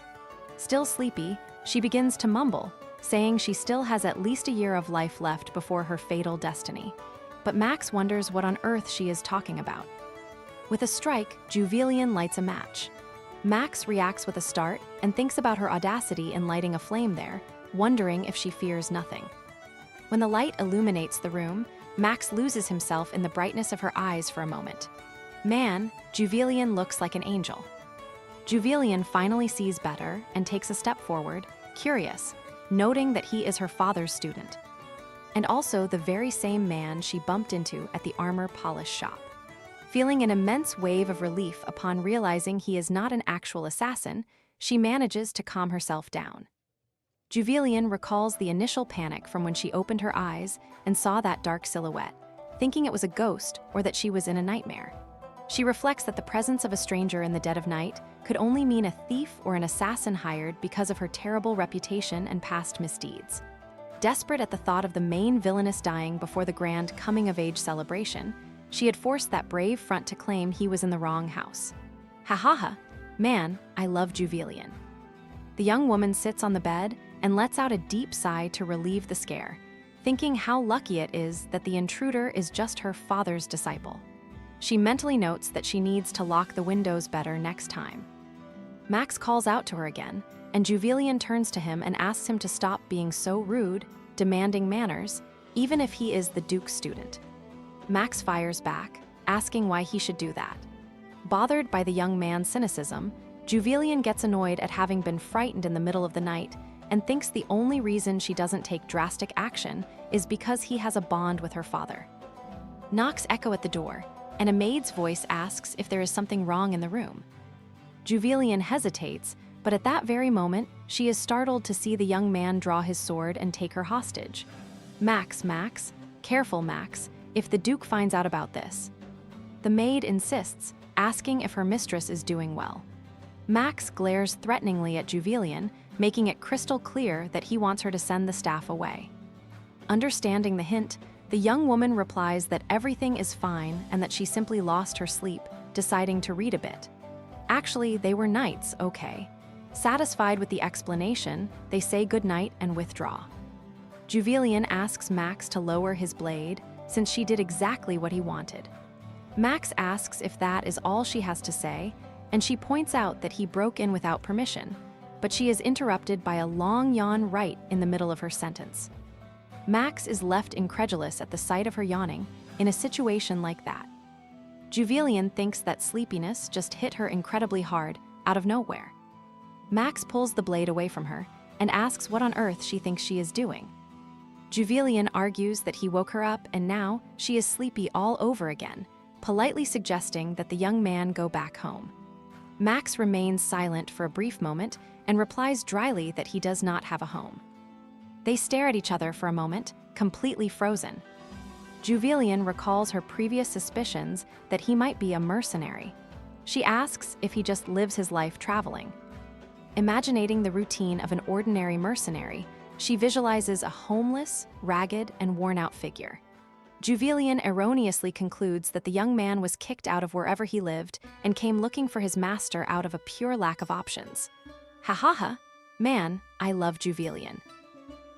Still sleepy, she begins to mumble, saying she still has at least a year of life left before her fatal destiny. But Max wonders what on earth she is talking about. With a strike, Juvelian lights a match. Max reacts with a start and thinks about her audacity in lighting a flame there, wondering if she fears nothing. When the light illuminates the room, Max loses himself in the brightness of her eyes for a moment. Man, Juvelian looks like an angel. Juvelian finally sees better and takes a step forward, curious, noting that he is her father's student, and also the very same man she bumped into at the armor polish shop. Feeling an immense wave of relief upon realizing he is not an actual assassin, she manages to calm herself down. Juvelian recalls the initial panic from when she opened her eyes and saw that dark silhouette, thinking it was a ghost or that she was in a nightmare. She reflects that the presence of a stranger in the dead of night could only mean a thief or an assassin hired because of her terrible reputation and past misdeeds. Desperate at the thought of the main villainess dying before the grand coming-of-age celebration, she had forced that brave front to claim he was in the wrong house. Ha ha ha, man, I love Juvelian. The young woman sits on the bed and lets out a deep sigh to relieve the scare, thinking how lucky it is that the intruder is just her father's disciple. She mentally notes that she needs to lock the windows better next time. Max calls out to her again, and Juvelian turns to him and asks him to stop being so rude, demanding manners, even if he is the Duke's student. Max fires back, asking why he should do that. Bothered by the young man's cynicism, Juvelian gets annoyed at having been frightened in the middle of the night and thinks the only reason she doesn't take drastic action is because he has a bond with her father. Knocks echo at the door, and a maid's voice asks if there is something wrong in the room. Juvelian hesitates, but at that very moment, she is startled to see the young man draw his sword and take her hostage. Max, careful Max, if the Duke finds out about this. The maid insists, asking if her mistress is doing well. Max glares threateningly at Juvelian, making it crystal clear that he wants her to send the staff away. Understanding the hint, the young woman replies that everything is fine and that she simply lost her sleep, deciding to read a bit. Actually, they were knights, okay. Satisfied with the explanation, they say goodnight and withdraw. Juvelian asks Max to lower his blade, since she did exactly what he wanted. Max asks if that is all she has to say, and she points out that he broke in without permission, but she is interrupted by a long yawn right in the middle of her sentence. Max is left incredulous at the sight of her yawning in a situation like that. Juvelian thinks that sleepiness just hit her incredibly hard, out of nowhere. Max pulls the blade away from her and asks what on earth she thinks she is doing. Juvelian argues that he woke her up and now she is sleepy all over again, politely suggesting that the young man go back home. Max remains silent for a brief moment and replies dryly that he does not have a home. They stare at each other for a moment, completely frozen. Juvelian recalls her previous suspicions that he might be a mercenary. She asks if he just lives his life traveling. Imagining the routine of an ordinary mercenary, she visualizes a homeless, ragged, and worn-out figure. Juvelian erroneously concludes that the young man was kicked out of wherever he lived and came looking for his master out of a pure lack of options. Ha ha ha, man, I love Juvelian.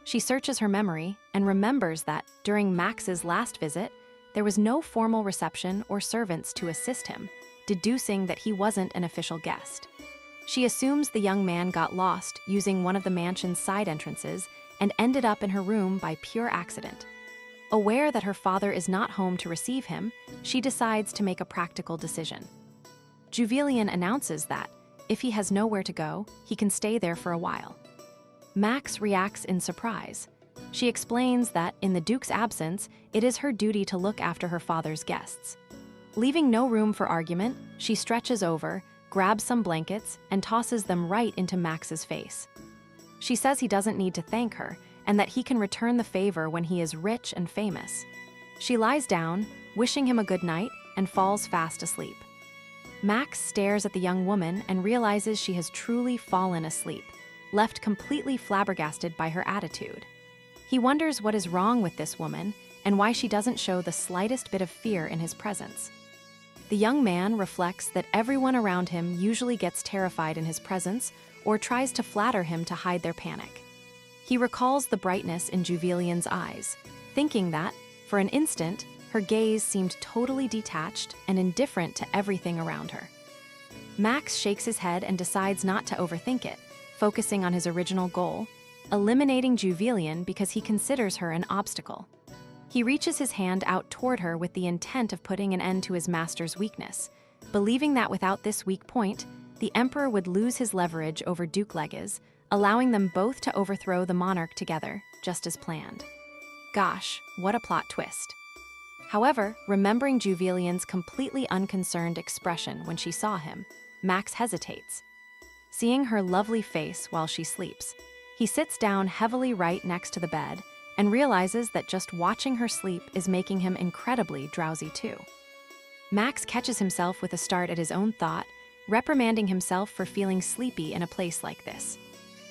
She searches her memory and remembers that, during Max's last visit, there was no formal reception or servants to assist him, deducing that he wasn't an official guest. She assumes the young man got lost using one of the mansion's side entrances and ended up in her room by pure accident. Aware that her father is not home to receive him, she decides to make a practical decision. Juvelian announces that, if he has nowhere to go, he can stay there for a while. Max reacts in surprise. She explains that, in the Duke's absence, it is her duty to look after her father's guests. Leaving no room for argument, she stretches over, grabs some blankets, and tosses them right into Max's face. She says he doesn't need to thank her, and that he can return the favor when he is rich and famous. She lies down, wishing him a good night, and falls fast asleep. Max stares at the young woman and realizes she has truly fallen asleep, left completely flabbergasted by her attitude. He wonders what is wrong with this woman and why she doesn't show the slightest bit of fear in his presence. The young man reflects that everyone around him usually gets terrified in his presence or tries to flatter him to hide their panic. He recalls the brightness in Juvelian's eyes, thinking that, for an instant, her gaze seemed totally detached and indifferent to everything around her. Max shakes his head and decides not to overthink it, focusing on his original goal, eliminating Juvelian because he considers her an obstacle. He reaches his hand out toward her with the intent of putting an end to his master's weakness, believing that without this weak point, the Emperor would lose his leverage over Duke Legis, allowing them both to overthrow the monarch together, just as planned. Gosh, what a plot twist. However, remembering Juvelian's completely unconcerned expression when she saw him, Max hesitates. Seeing her lovely face while she sleeps, he sits down heavily right next to the bed and realizes that just watching her sleep is making him incredibly drowsy too. Max catches himself with a start at his own thought, reprimanding himself for feeling sleepy in a place like this.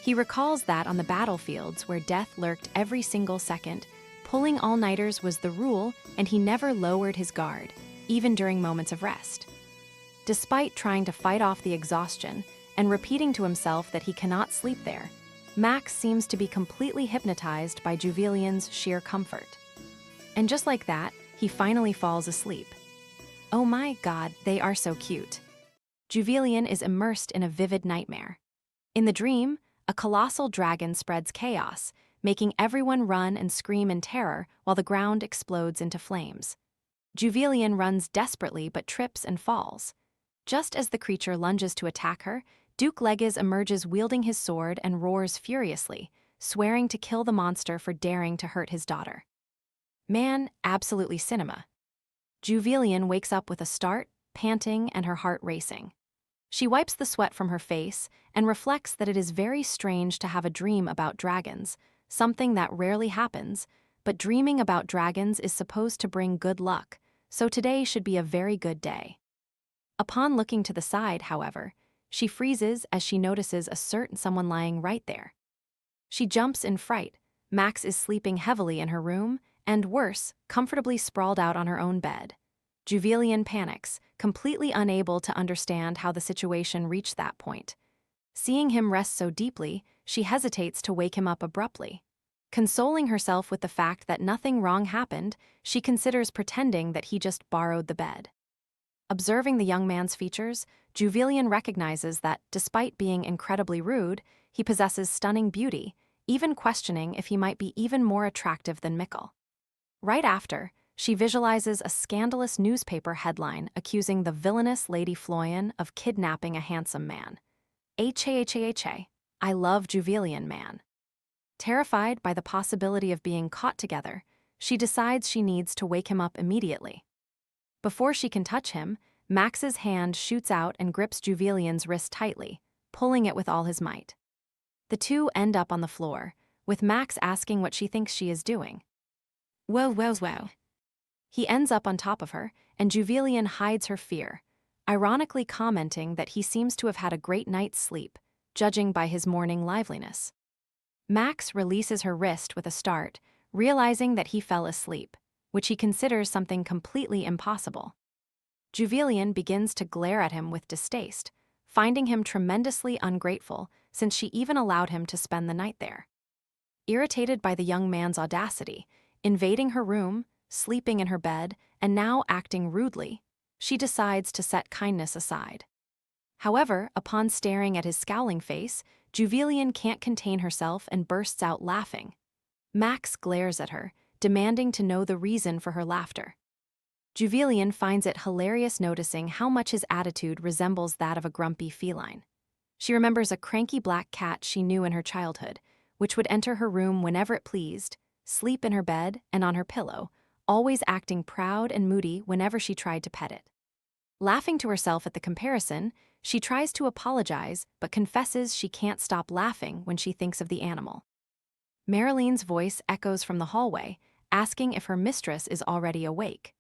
He recalls that on the battlefields where death lurked every single second, pulling all-nighters was the rule, and he never lowered his guard, even during moments of rest. Despite trying to fight off the exhaustion and repeating to himself that he cannot sleep there, Max seems to be completely hypnotized by Juvelian's sheer comfort. And just like that, he finally falls asleep. Oh my God, they are so cute. Juvelian is immersed in a vivid nightmare. In the dream, a colossal dragon spreads chaos, making everyone run and scream in terror while the ground explodes into flames. Juvelian runs desperately but trips and falls. Just as the creature lunges to attack her, Duke Legis emerges wielding his sword and roars furiously, swearing to kill the monster for daring to hurt his daughter. Man, absolutely cinema. Juvelian wakes up with a start, panting and her heart racing. She wipes the sweat from her face and reflects that it is very strange to have a dream about dragons, something that rarely happens, but dreaming about dragons is supposed to bring good luck, so today should be a very good day. Upon looking to the side, however, she freezes as she notices a certain someone lying right there. She jumps in fright. Max is sleeping heavily in her room, and worse, comfortably sprawled out on her own bed. Juvelian panics, completely unable to understand how the situation reached that point. Seeing him rest so deeply, she hesitates to wake him up abruptly. Consoling herself with the fact that nothing wrong happened, she considers pretending that he just borrowed the bed. Observing the young man's features, Juvelian recognizes that, despite being incredibly rude, he possesses stunning beauty, even questioning if he might be even more attractive than Mikkel. Right after, she visualizes a scandalous newspaper headline accusing the villainous Lady Floyan of kidnapping a handsome man. I love Juvelian man. Terrified by the possibility of being caught together, she decides she needs to wake him up immediately. Before she can touch him, Max's hand shoots out and grips Juvelian's wrist tightly, pulling it with all his might. The two end up on the floor, with Max asking what she thinks she is doing. Whoa. He ends up on top of her, and Juvelian hides her fear, ironically commenting that he seems to have had a great night's sleep, judging by his morning liveliness. Max releases her wrist with a start, realizing that he fell asleep, which he considers something completely impossible. Juvelian begins to glare at him with distaste, finding him tremendously ungrateful since she even allowed him to spend the night there. Irritated by the young man's audacity, invading her room, sleeping in her bed, and now acting rudely, she decides to set kindness aside. However, upon staring at his scowling face, Juvelian can't contain herself and bursts out laughing. Max glares at her, demanding to know the reason for her laughter. Juvelian finds it hilarious noticing how much his attitude resembles that of a grumpy feline. She remembers a cranky black cat she knew in her childhood, which would enter her room whenever it pleased, sleep in her bed and on her pillow, always acting proud and moody whenever she tried to pet it. Laughing to herself at the comparison, she tries to apologize but confesses she can't stop laughing when she thinks of the animal. Marilene's voice echoes from the hallway, asking if her mistress is already awake.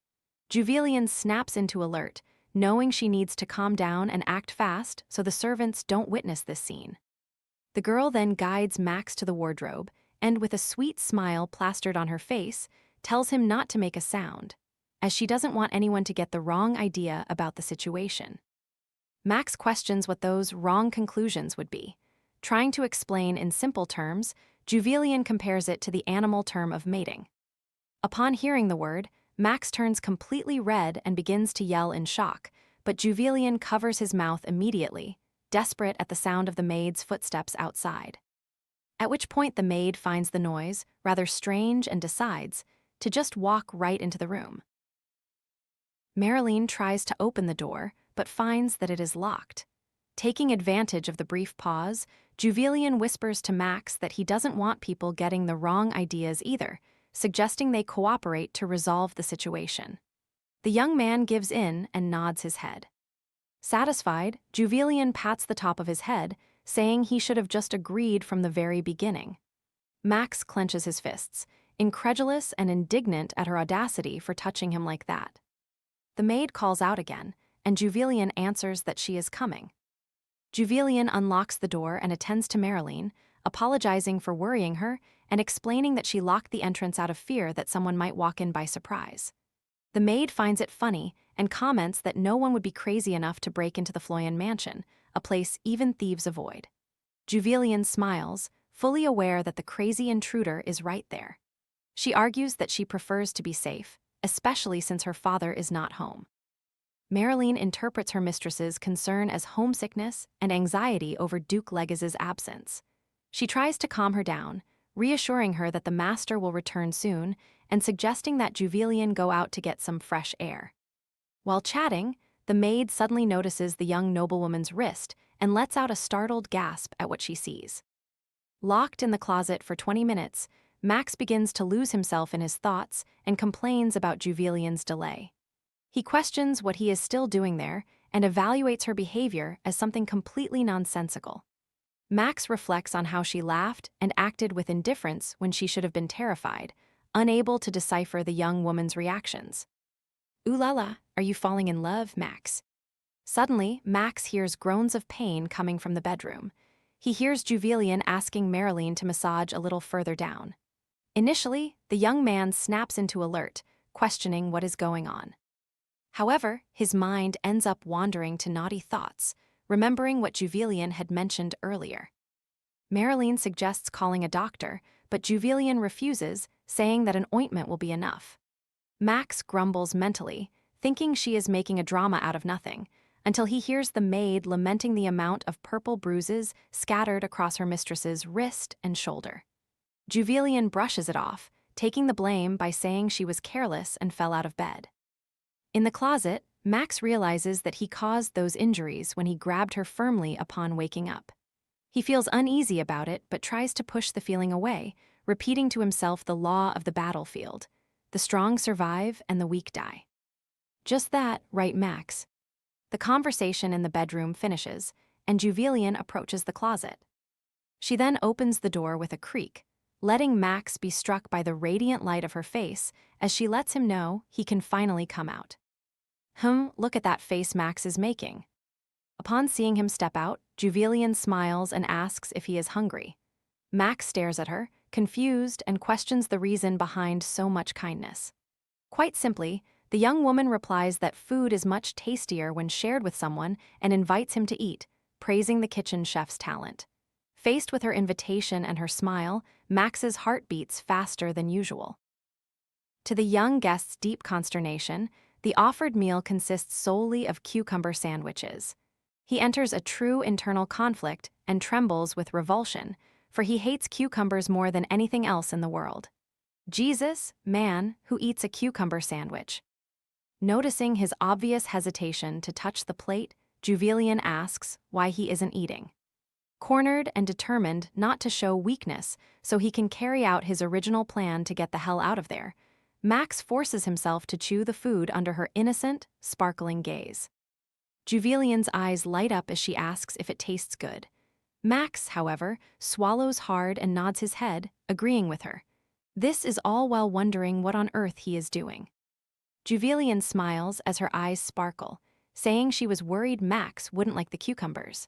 Juvillian snaps into alert, knowing she needs to calm down and act fast so the servants don't witness this scene. The girl then guides Max to the wardrobe and, with a sweet smile plastered on her face, tells him not to make a sound, as she doesn't want anyone to get the wrong idea about the situation. Max questions what those wrong conclusions would be. Trying to explain in simple terms, Juvillian compares it to the animal term of mating. Upon hearing the word, Max turns completely red and begins to yell in shock, but Juvillian covers his mouth immediately, desperate at the sound of the maid's footsteps outside. At which point the maid finds the noise rather strange and decides to just walk right into the room. Mariline tries to open the door, but finds that it is locked. Taking advantage of the brief pause, Juvillian whispers to Max that he doesn't want people getting the wrong ideas either, suggesting they cooperate to resolve the situation. The young man gives in and nods his head. Satisfied, Juvillian pats the top of his head, saying he should have just agreed from the very beginning. Max clenches his fists, incredulous and indignant at her audacity for touching him like that. The maid calls out again, and Juvillian answers that she is coming. Juvillian unlocks the door and attends to Mariline, apologizing for worrying her and explaining that she locked the entrance out of fear that someone might walk in by surprise. The maid finds it funny and comments that no one would be crazy enough to break into the Floyan mansion, a place even thieves avoid. Juvillian smiles, fully aware that the crazy intruder is right there. She argues that she prefers to be safe, especially since her father is not home. Mariline interprets her mistress's concern as homesickness and anxiety over Duke Legaz's absence. She tries to calm her down, reassuring her that the master will return soon and suggesting that Juvillian go out to get some fresh air. While chatting, the maid suddenly notices the young noblewoman's wrist and lets out a startled gasp at what she sees. Locked in the closet for 20 minutes, Max begins to lose himself in his thoughts and complains about Juvillian's delay. He questions what he is still doing there and evaluates her behavior as something completely nonsensical. Max reflects on how she laughed and acted with indifference when she should have been terrified, unable to decipher the young woman's reactions. "Ooh la la, are you falling in love, Max?" Suddenly, Max hears groans of pain coming from the bedroom. He hears Juvillian asking Mariline to massage a little further down. Initially, the young man snaps into alert, questioning what is going on. However, his mind ends up wandering to naughty thoughts, remembering what Juvillian had mentioned earlier. Mariline suggests calling a doctor, but Juvillian refuses, saying that an ointment will be enough. Max grumbles mentally, thinking she is making a drama out of nothing, until he hears the maid lamenting the amount of purple bruises scattered across her mistress's wrist and shoulder. Juvillian brushes it off, taking the blame by saying she was careless and fell out of bed. In the closet, Max realizes that he caused those injuries when he grabbed her firmly upon waking up. He feels uneasy about it but tries to push the feeling away, repeating to himself the law of the battlefield: the strong survive and the weak die. Just that, right, Max? The conversation in the bedroom finishes, and Juvillian approaches the closet. She then opens the door with a creak, letting Max be struck by the radiant light of her face as she lets him know he can finally come out. Look at that face Max is making. Upon seeing him step out, Juvillian smiles and asks if he is hungry. Max stares at her, confused, and questions the reason behind so much kindness. Quite simply, the young woman replies that food is much tastier when shared with someone and invites him to eat, praising the kitchen chef's talent. Faced with her invitation and her smile, Max's heart beats faster than usual. To the young guest's deep consternation, the offered meal consists solely of cucumber sandwiches. He enters a true internal conflict and trembles with revulsion, for he hates cucumbers more than anything else in the world. Jesus, man, who eats a cucumber sandwich? Noticing his obvious hesitation to touch the plate, Juvillian asks why he isn't eating. cornered and determined not to show weakness so he can carry out his original plan to get the hell out of there, Max forces himself to chew the food under her innocent, sparkling gaze. Juvelian's eyes light up as she asks if it tastes good. Max, however, swallows hard and nods his head, agreeing with her. This is all while wondering what on earth he is doing. Juvelian smiles as her eyes sparkle, saying she was worried Max wouldn't like the cucumbers.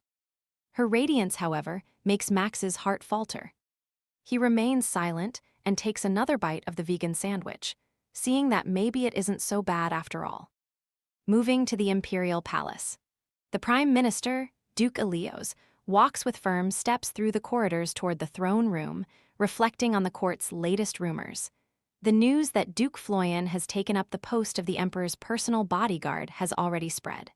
Her radiance, however, makes Max's heart falter. He remains silent and takes another bite of the vegan sandwich, seeing that maybe it isn't so bad after all. Moving to the imperial palace. The Prime Minister, Duke Elios, walks with firm steps through the corridors toward the throne room, reflecting on the court's latest rumors. The news that Duke Florian has taken up the post of the emperor's personal bodyguard has already spread.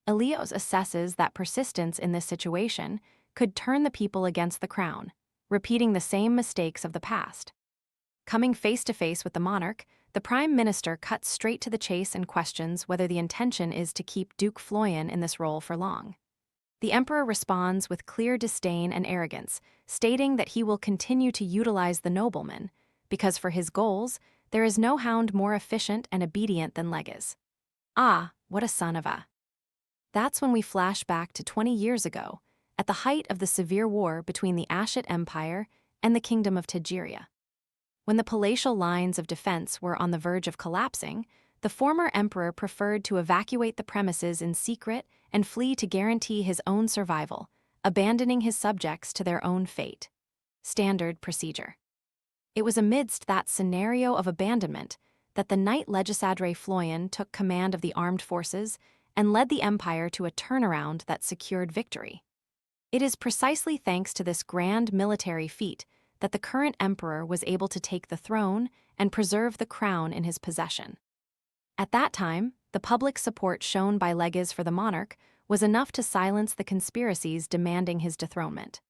Elios assesses that persistence in this situation could turn the people against the crown, repeating the same mistakes of the past. Coming face to face with the monarch, the Prime Minister cuts straight to the chase and questions whether the intention is to keep Duke Florian in this role for long. The emperor responds with clear disdain and arrogance, stating that he will continue to utilize the nobleman, because for his goals, there is no hound more efficient and obedient than Legis. Ah, what a son of a... That's when we flash back to 20 years ago, at the height of the severe war between the Ashit Empire and the Kingdom of Tegeria. When the palatial lines of defense were on the verge of collapsing, the former emperor preferred to evacuate the premises in secret and flee to guarantee his own survival, abandoning his subjects to their own fate. Standard procedure. It was amidst that scenario of abandonment that the Knight Legisadre Florian took command of the armed forces and led the empire to a turnaround that secured victory. It is precisely thanks to this grand military feat that the current emperor was able to take the throne and preserve the crown in his possession. At that time, the public support shown by Legis for the monarch was enough to silence the conspiracies demanding his dethronement.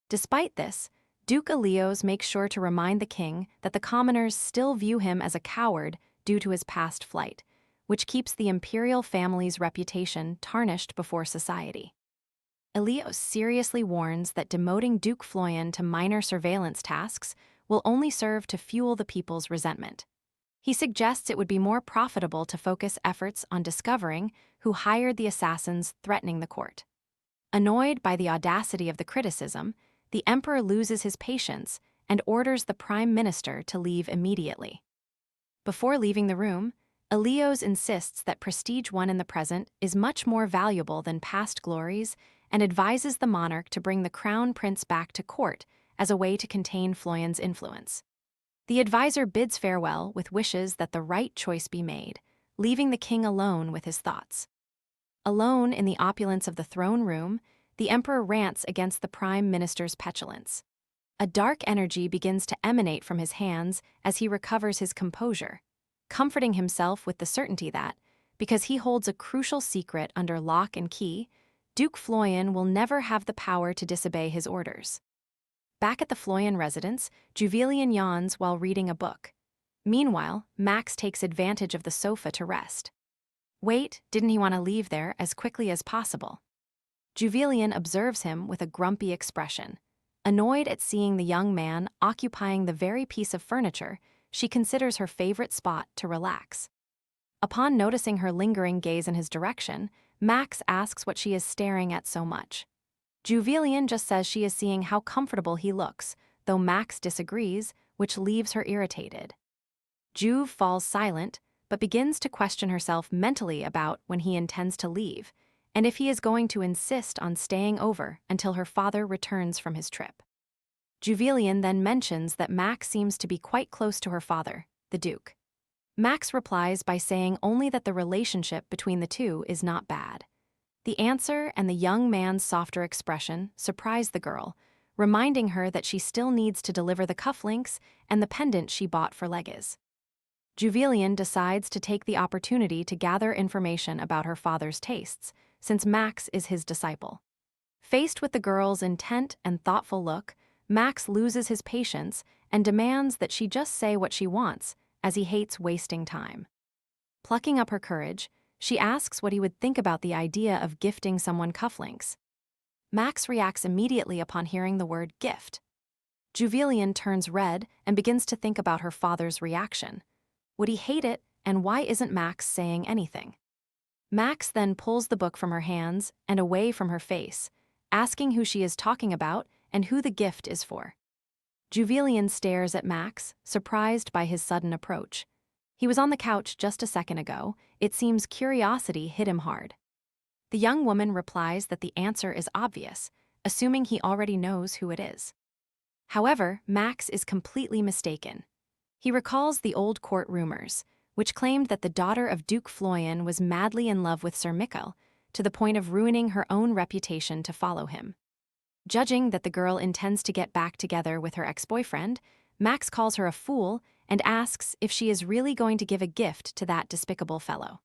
Despite this, Duke Elios makes sure to remind the king that the commoners still view him as a coward due to his past flight, which keeps the imperial family's reputation tarnished before society. Elios seriously warns that demoting Duke Florian to minor surveillance tasks will only serve to fuel the people's resentment. He suggests it would be more profitable to focus efforts on discovering who hired the assassins threatening the court. Annoyed by the audacity of the criticism, the emperor loses his patience and orders the prime minister to leave immediately. Before leaving the room, Elios insists that prestige won in the present is much more valuable than past glories and advises the monarch to bring the crown prince back to court as a way to contain Florian's influence. The advisor bids farewell with wishes that the right choice be made, leaving the king alone with his thoughts. Alone in the opulence of the throne room, the emperor rants against the prime minister's petulance. A dark energy begins to emanate from his hands as he recovers his composure, comforting himself with the certainty that, because he holds a crucial secret under lock and key, Duke Florian will never have the power to disobey his orders. Back at the Florian residence, Juvelian yawns while reading a book. Meanwhile, Max takes advantage of the sofa to rest. Wait, didn't he want to leave there as quickly as possible? Juvelian observes him with a grumpy expression. Annoyed at seeing the young man occupying the very piece of furniture she considers her favorite spot to relax. Upon noticing her lingering gaze in his direction, Max asks what she is staring at so much. Juvelian just says she is seeing how comfortable he looks, though Max disagrees, which leaves her irritated. Juve falls silent, but begins to question herself mentally about when he intends to leave, and if he is going to insist on staying over until her father returns from his trip. Juvelian then mentions that Max seems to be quite close to her father, the Duke. Max replies by saying only that the relationship between the two is not bad. The answer and the young man's softer expression surprise the girl, reminding her that she still needs to deliver the cufflinks and the pendant she bought for Legis. Juvelian decides to take the opportunity to gather information about her father's tastes, since Max is his disciple. Faced with the girl's intent and thoughtful look, Max loses his patience and demands that she just say what she wants, as he hates wasting time. Plucking up her courage, she asks what he would think about the idea of gifting someone cufflinks. Max reacts immediately upon hearing the word gift. Juvillian turns red and begins to think about her father's reaction. Would he hate it, and why isn't Max saying anything? Max then pulls the book from her hands and away from her face, asking who she is talking about and who the gift is for. Juvillian stares at Max, surprised by his sudden approach. He was on the couch just a second ago. It seems curiosity hit him hard. The young woman replies that the answer is obvious, assuming he already knows who it is. However, Max is completely mistaken. He recalls the old court rumors, which claimed that the daughter of Duke Florian was madly in love with Sir Mikkel, to the point of ruining her own reputation to follow him. Judging that the girl intends to get back together with her ex-boyfriend, Max calls her a fool and asks if she is really going to give a gift to that despicable fellow.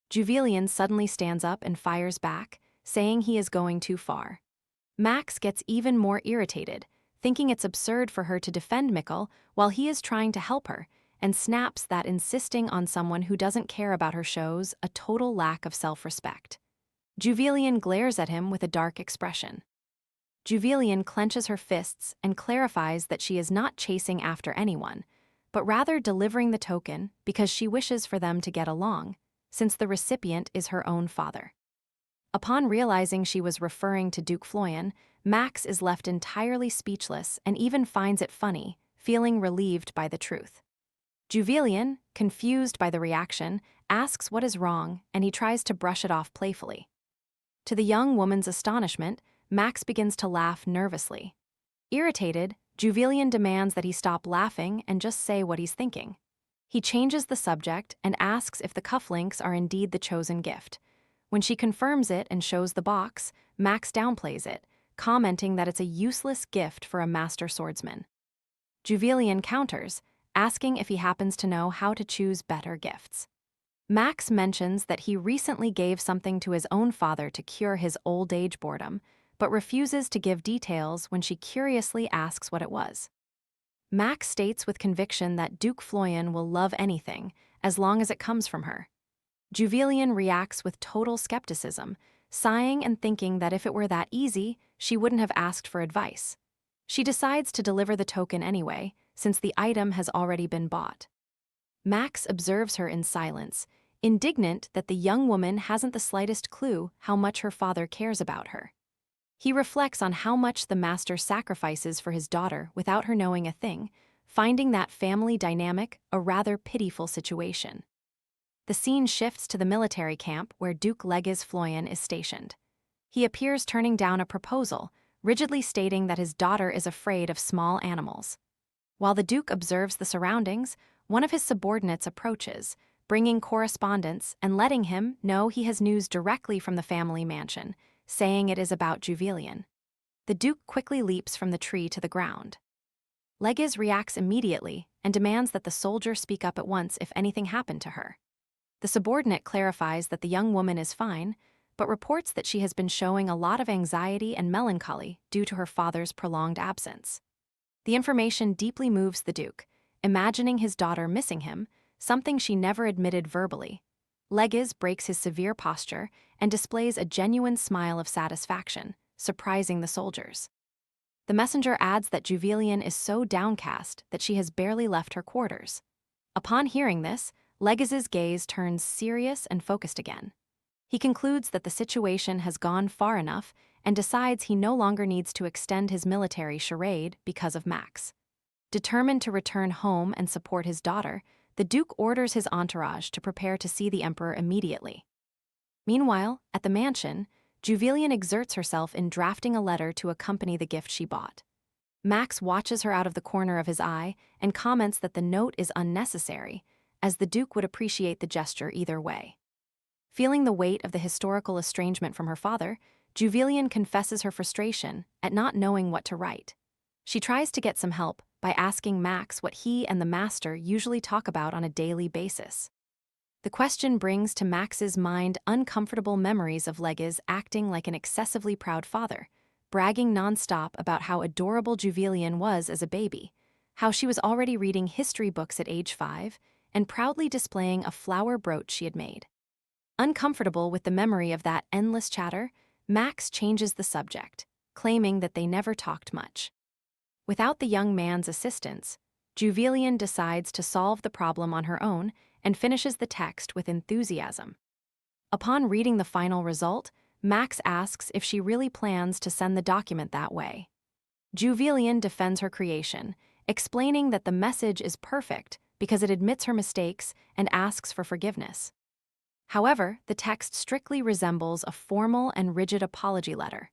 Juvillian suddenly stands up and fires back, saying he is going too far. Max gets even more irritated, thinking it's absurd for her to defend Mikkel while he is trying to help her, and snaps that insisting on someone who doesn't care about her shows a total lack of self-respect. Juvillian glares at him with a dark expression. Juvillian clenches her fists and clarifies that she is not chasing after anyone, but rather delivering the token because she wishes for them to get along, since the recipient is her own father. Upon realizing she was referring to Duke Florian, Max is left entirely speechless and even finds it funny, feeling relieved by the truth. Juvillian, confused by the reaction, asks what is wrong, and he tries to brush it off playfully. To the young woman's astonishment, Max begins to laugh nervously. Irritated, Juvillian demands that he stop laughing and just say what he's thinking. He changes the subject and asks if the cufflinks are indeed the chosen gift. When she confirms it and shows the box, Max downplays it, commenting that it's a useless gift for a master swordsman. Juvillian counters, asking if he happens to know how to choose better gifts. Max mentions that he recently gave something to his own father to cure his old age boredom, but refuses to give details when she curiously asks what it was. Max states with conviction that Duke Florian will love anything, as long as it comes from her. Juvillian reacts with total skepticism, sighing and thinking that if it were that easy, she wouldn't have asked for advice. She decides to deliver the token anyway, since the item has already been bought. Max observes her in silence, indignant that the young woman hasn't the slightest clue how much her father cares about her. He reflects on how much the master sacrifices for his daughter without her knowing a thing, finding that family dynamic a rather pitiful situation. The scene shifts to the military camp where Duke Legis Florian is stationed. He appears turning down a proposal, rigidly stating that his daughter is afraid of small animals. While the Duke observes the surroundings, one of his subordinates approaches, bringing correspondence and letting him know he has news directly from the family mansion, saying it is about Juvillian. The Duke quickly leaps from the tree to the ground. Legis reacts immediately and demands that the soldier speak up at once if anything happened to her. The subordinate clarifies that the young woman is fine, but reports that she has been showing a lot of anxiety and melancholy due to her father's prolonged absence. The information deeply moves the Duke, imagining his daughter missing him, something she never admitted verbally. Legis breaks his severe posture and displays a genuine smile of satisfaction, surprising the soldiers. The messenger adds that Juvillian is so downcast that she has barely left her quarters. Upon hearing this, Legis's gaze turns serious and focused again. He concludes that the situation has gone far enough and decides he no longer needs to extend his military charade because of Max. Determined to return home and support his daughter, the Duke orders his entourage to prepare to see the Emperor immediately. Meanwhile, at the mansion, Juvillian exerts herself in drafting a letter to accompany the gift she bought. Max watches her out of the corner of his eye and comments that the note is unnecessary, as the Duke would appreciate the gesture either way. Feeling the weight of the historical estrangement from her father, Juvillian confesses her frustration at not knowing what to write. She tries to get some help by asking Max what he and the master usually talk about on a daily basis. The question brings to Max's mind uncomfortable memories of Legis acting like an excessively proud father, bragging nonstop about how adorable Juvillian was as a baby, how she was already reading history books at age 5, and proudly displaying a flower brooch she had made. Uncomfortable with the memory of that endless chatter, Max changes the subject, claiming that they never talked much. Without the young man's assistance, Juvelian decides to solve the problem on her own and finishes the text with enthusiasm. Upon reading the final result, Max asks if she really plans to send the document that way. Juvelian defends her creation, explaining that the message is perfect because it admits her mistakes and asks for forgiveness. However, the text strictly resembles a formal and rigid apology letter.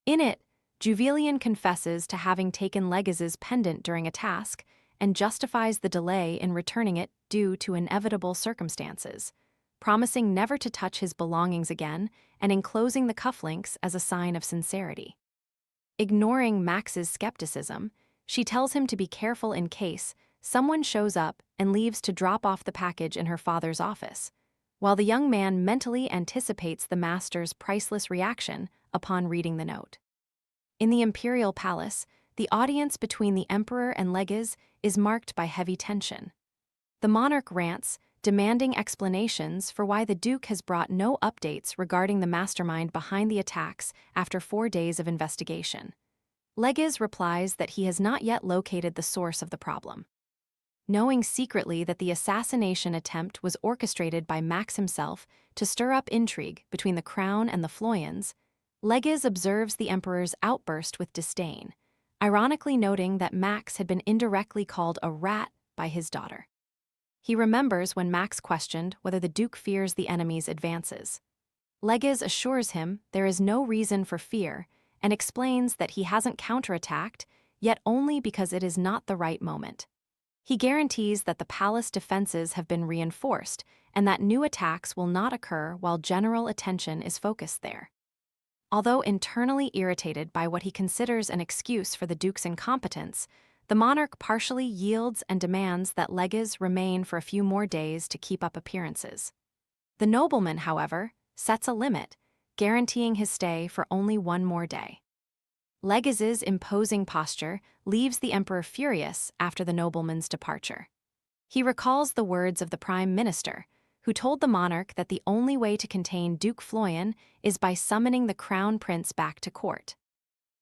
In it, Juvelian confesses to having taken Legiz's pendant during a task and justifies the delay in returning it due to inevitable circumstances, promising never to touch his belongings again and enclosing the cufflinks as a sign of sincerity. Ignoring Max's skepticism, she tells him to be careful in case someone shows up and leaves to drop off the package in her father's office, while the young man mentally anticipates the master's priceless reaction upon reading the note. In the imperial palace, the audience between the emperor and Legiz is marked by heavy tension. The monarch rants, demanding explanations for why the duke has brought no updates regarding the mastermind behind the attacks after 4 days of investigation. Legiz replies that he has not yet located the source of the problem. Knowing secretly that the assassination attempt was orchestrated by Max himself to stir up intrigue between the crown and the Floyans, Legiz observes the emperor's outburst with disdain, ironically noting that Max had been indirectly called a rat by his daughter. He remembers when Max questioned whether the duke fears the enemy's advances. Legiz assures him there is no reason for fear and explains that he hasn't counterattacked, yet only because it is not the right moment. He guarantees that the palace defenses have been reinforced and that new attacks will not occur while general attention is focused there. Although internally irritated by what he considers an excuse for the duke's incompetence, the monarch partially yields and demands that Legiz remain for a few more days to keep up appearances. The nobleman, however, sets a limit, guaranteeing his stay for only 1 more day. Legiz's imposing posture leaves the emperor furious after the nobleman's departure. He recalls the words of the prime minister, who told the monarch that the only way to contain Duke Floyan is by summoning the crown prince back to court.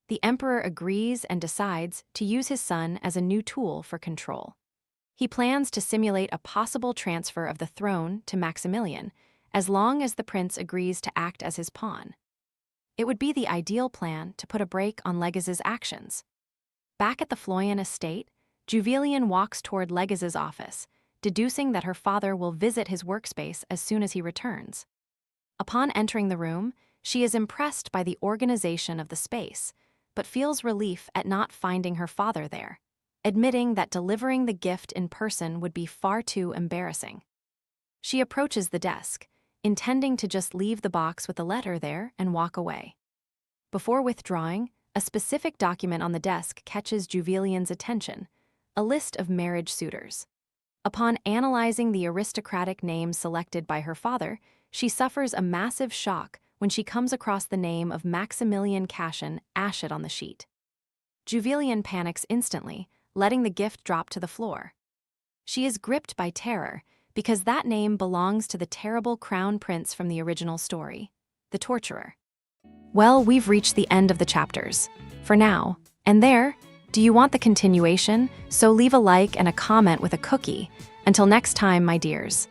The emperor agrees and decides to use his son as a new tool for control. He plans to simulate a possible transfer of the throne to Maximilian, as long as the prince agrees to act as his pawn. It would be the ideal plan to put a brake on Legiz's actions. Back at the Floyan estate, Juvelian walks toward Legiz's office, deducing that her father will visit his workspace as soon as he returns. Upon entering the room, she is impressed by the organization of the space, but feels relief at not finding her father there, admitting that delivering the gift in person would be far too embarrassing. She approaches the desk, intending to just leave the box with the letter there and walk away. Before withdrawing, a specific document on the desk catches Juvelian's attention, a list of marriage suitors. Upon analyzing the aristocratic names selected by her father, she suffers a massive shock when she comes across the name of Maximilian Cashin ashed on the sheet. Juvelian panics instantly, letting the gift drop to the floor. She is gripped by terror because that name belongs to the terrible crown prince from the original story, the torturer. Well, we've reached the end of the chapters. For now. And there, do you want the continuation? So leave a like and a comment with a cookie. Until next time, my dears.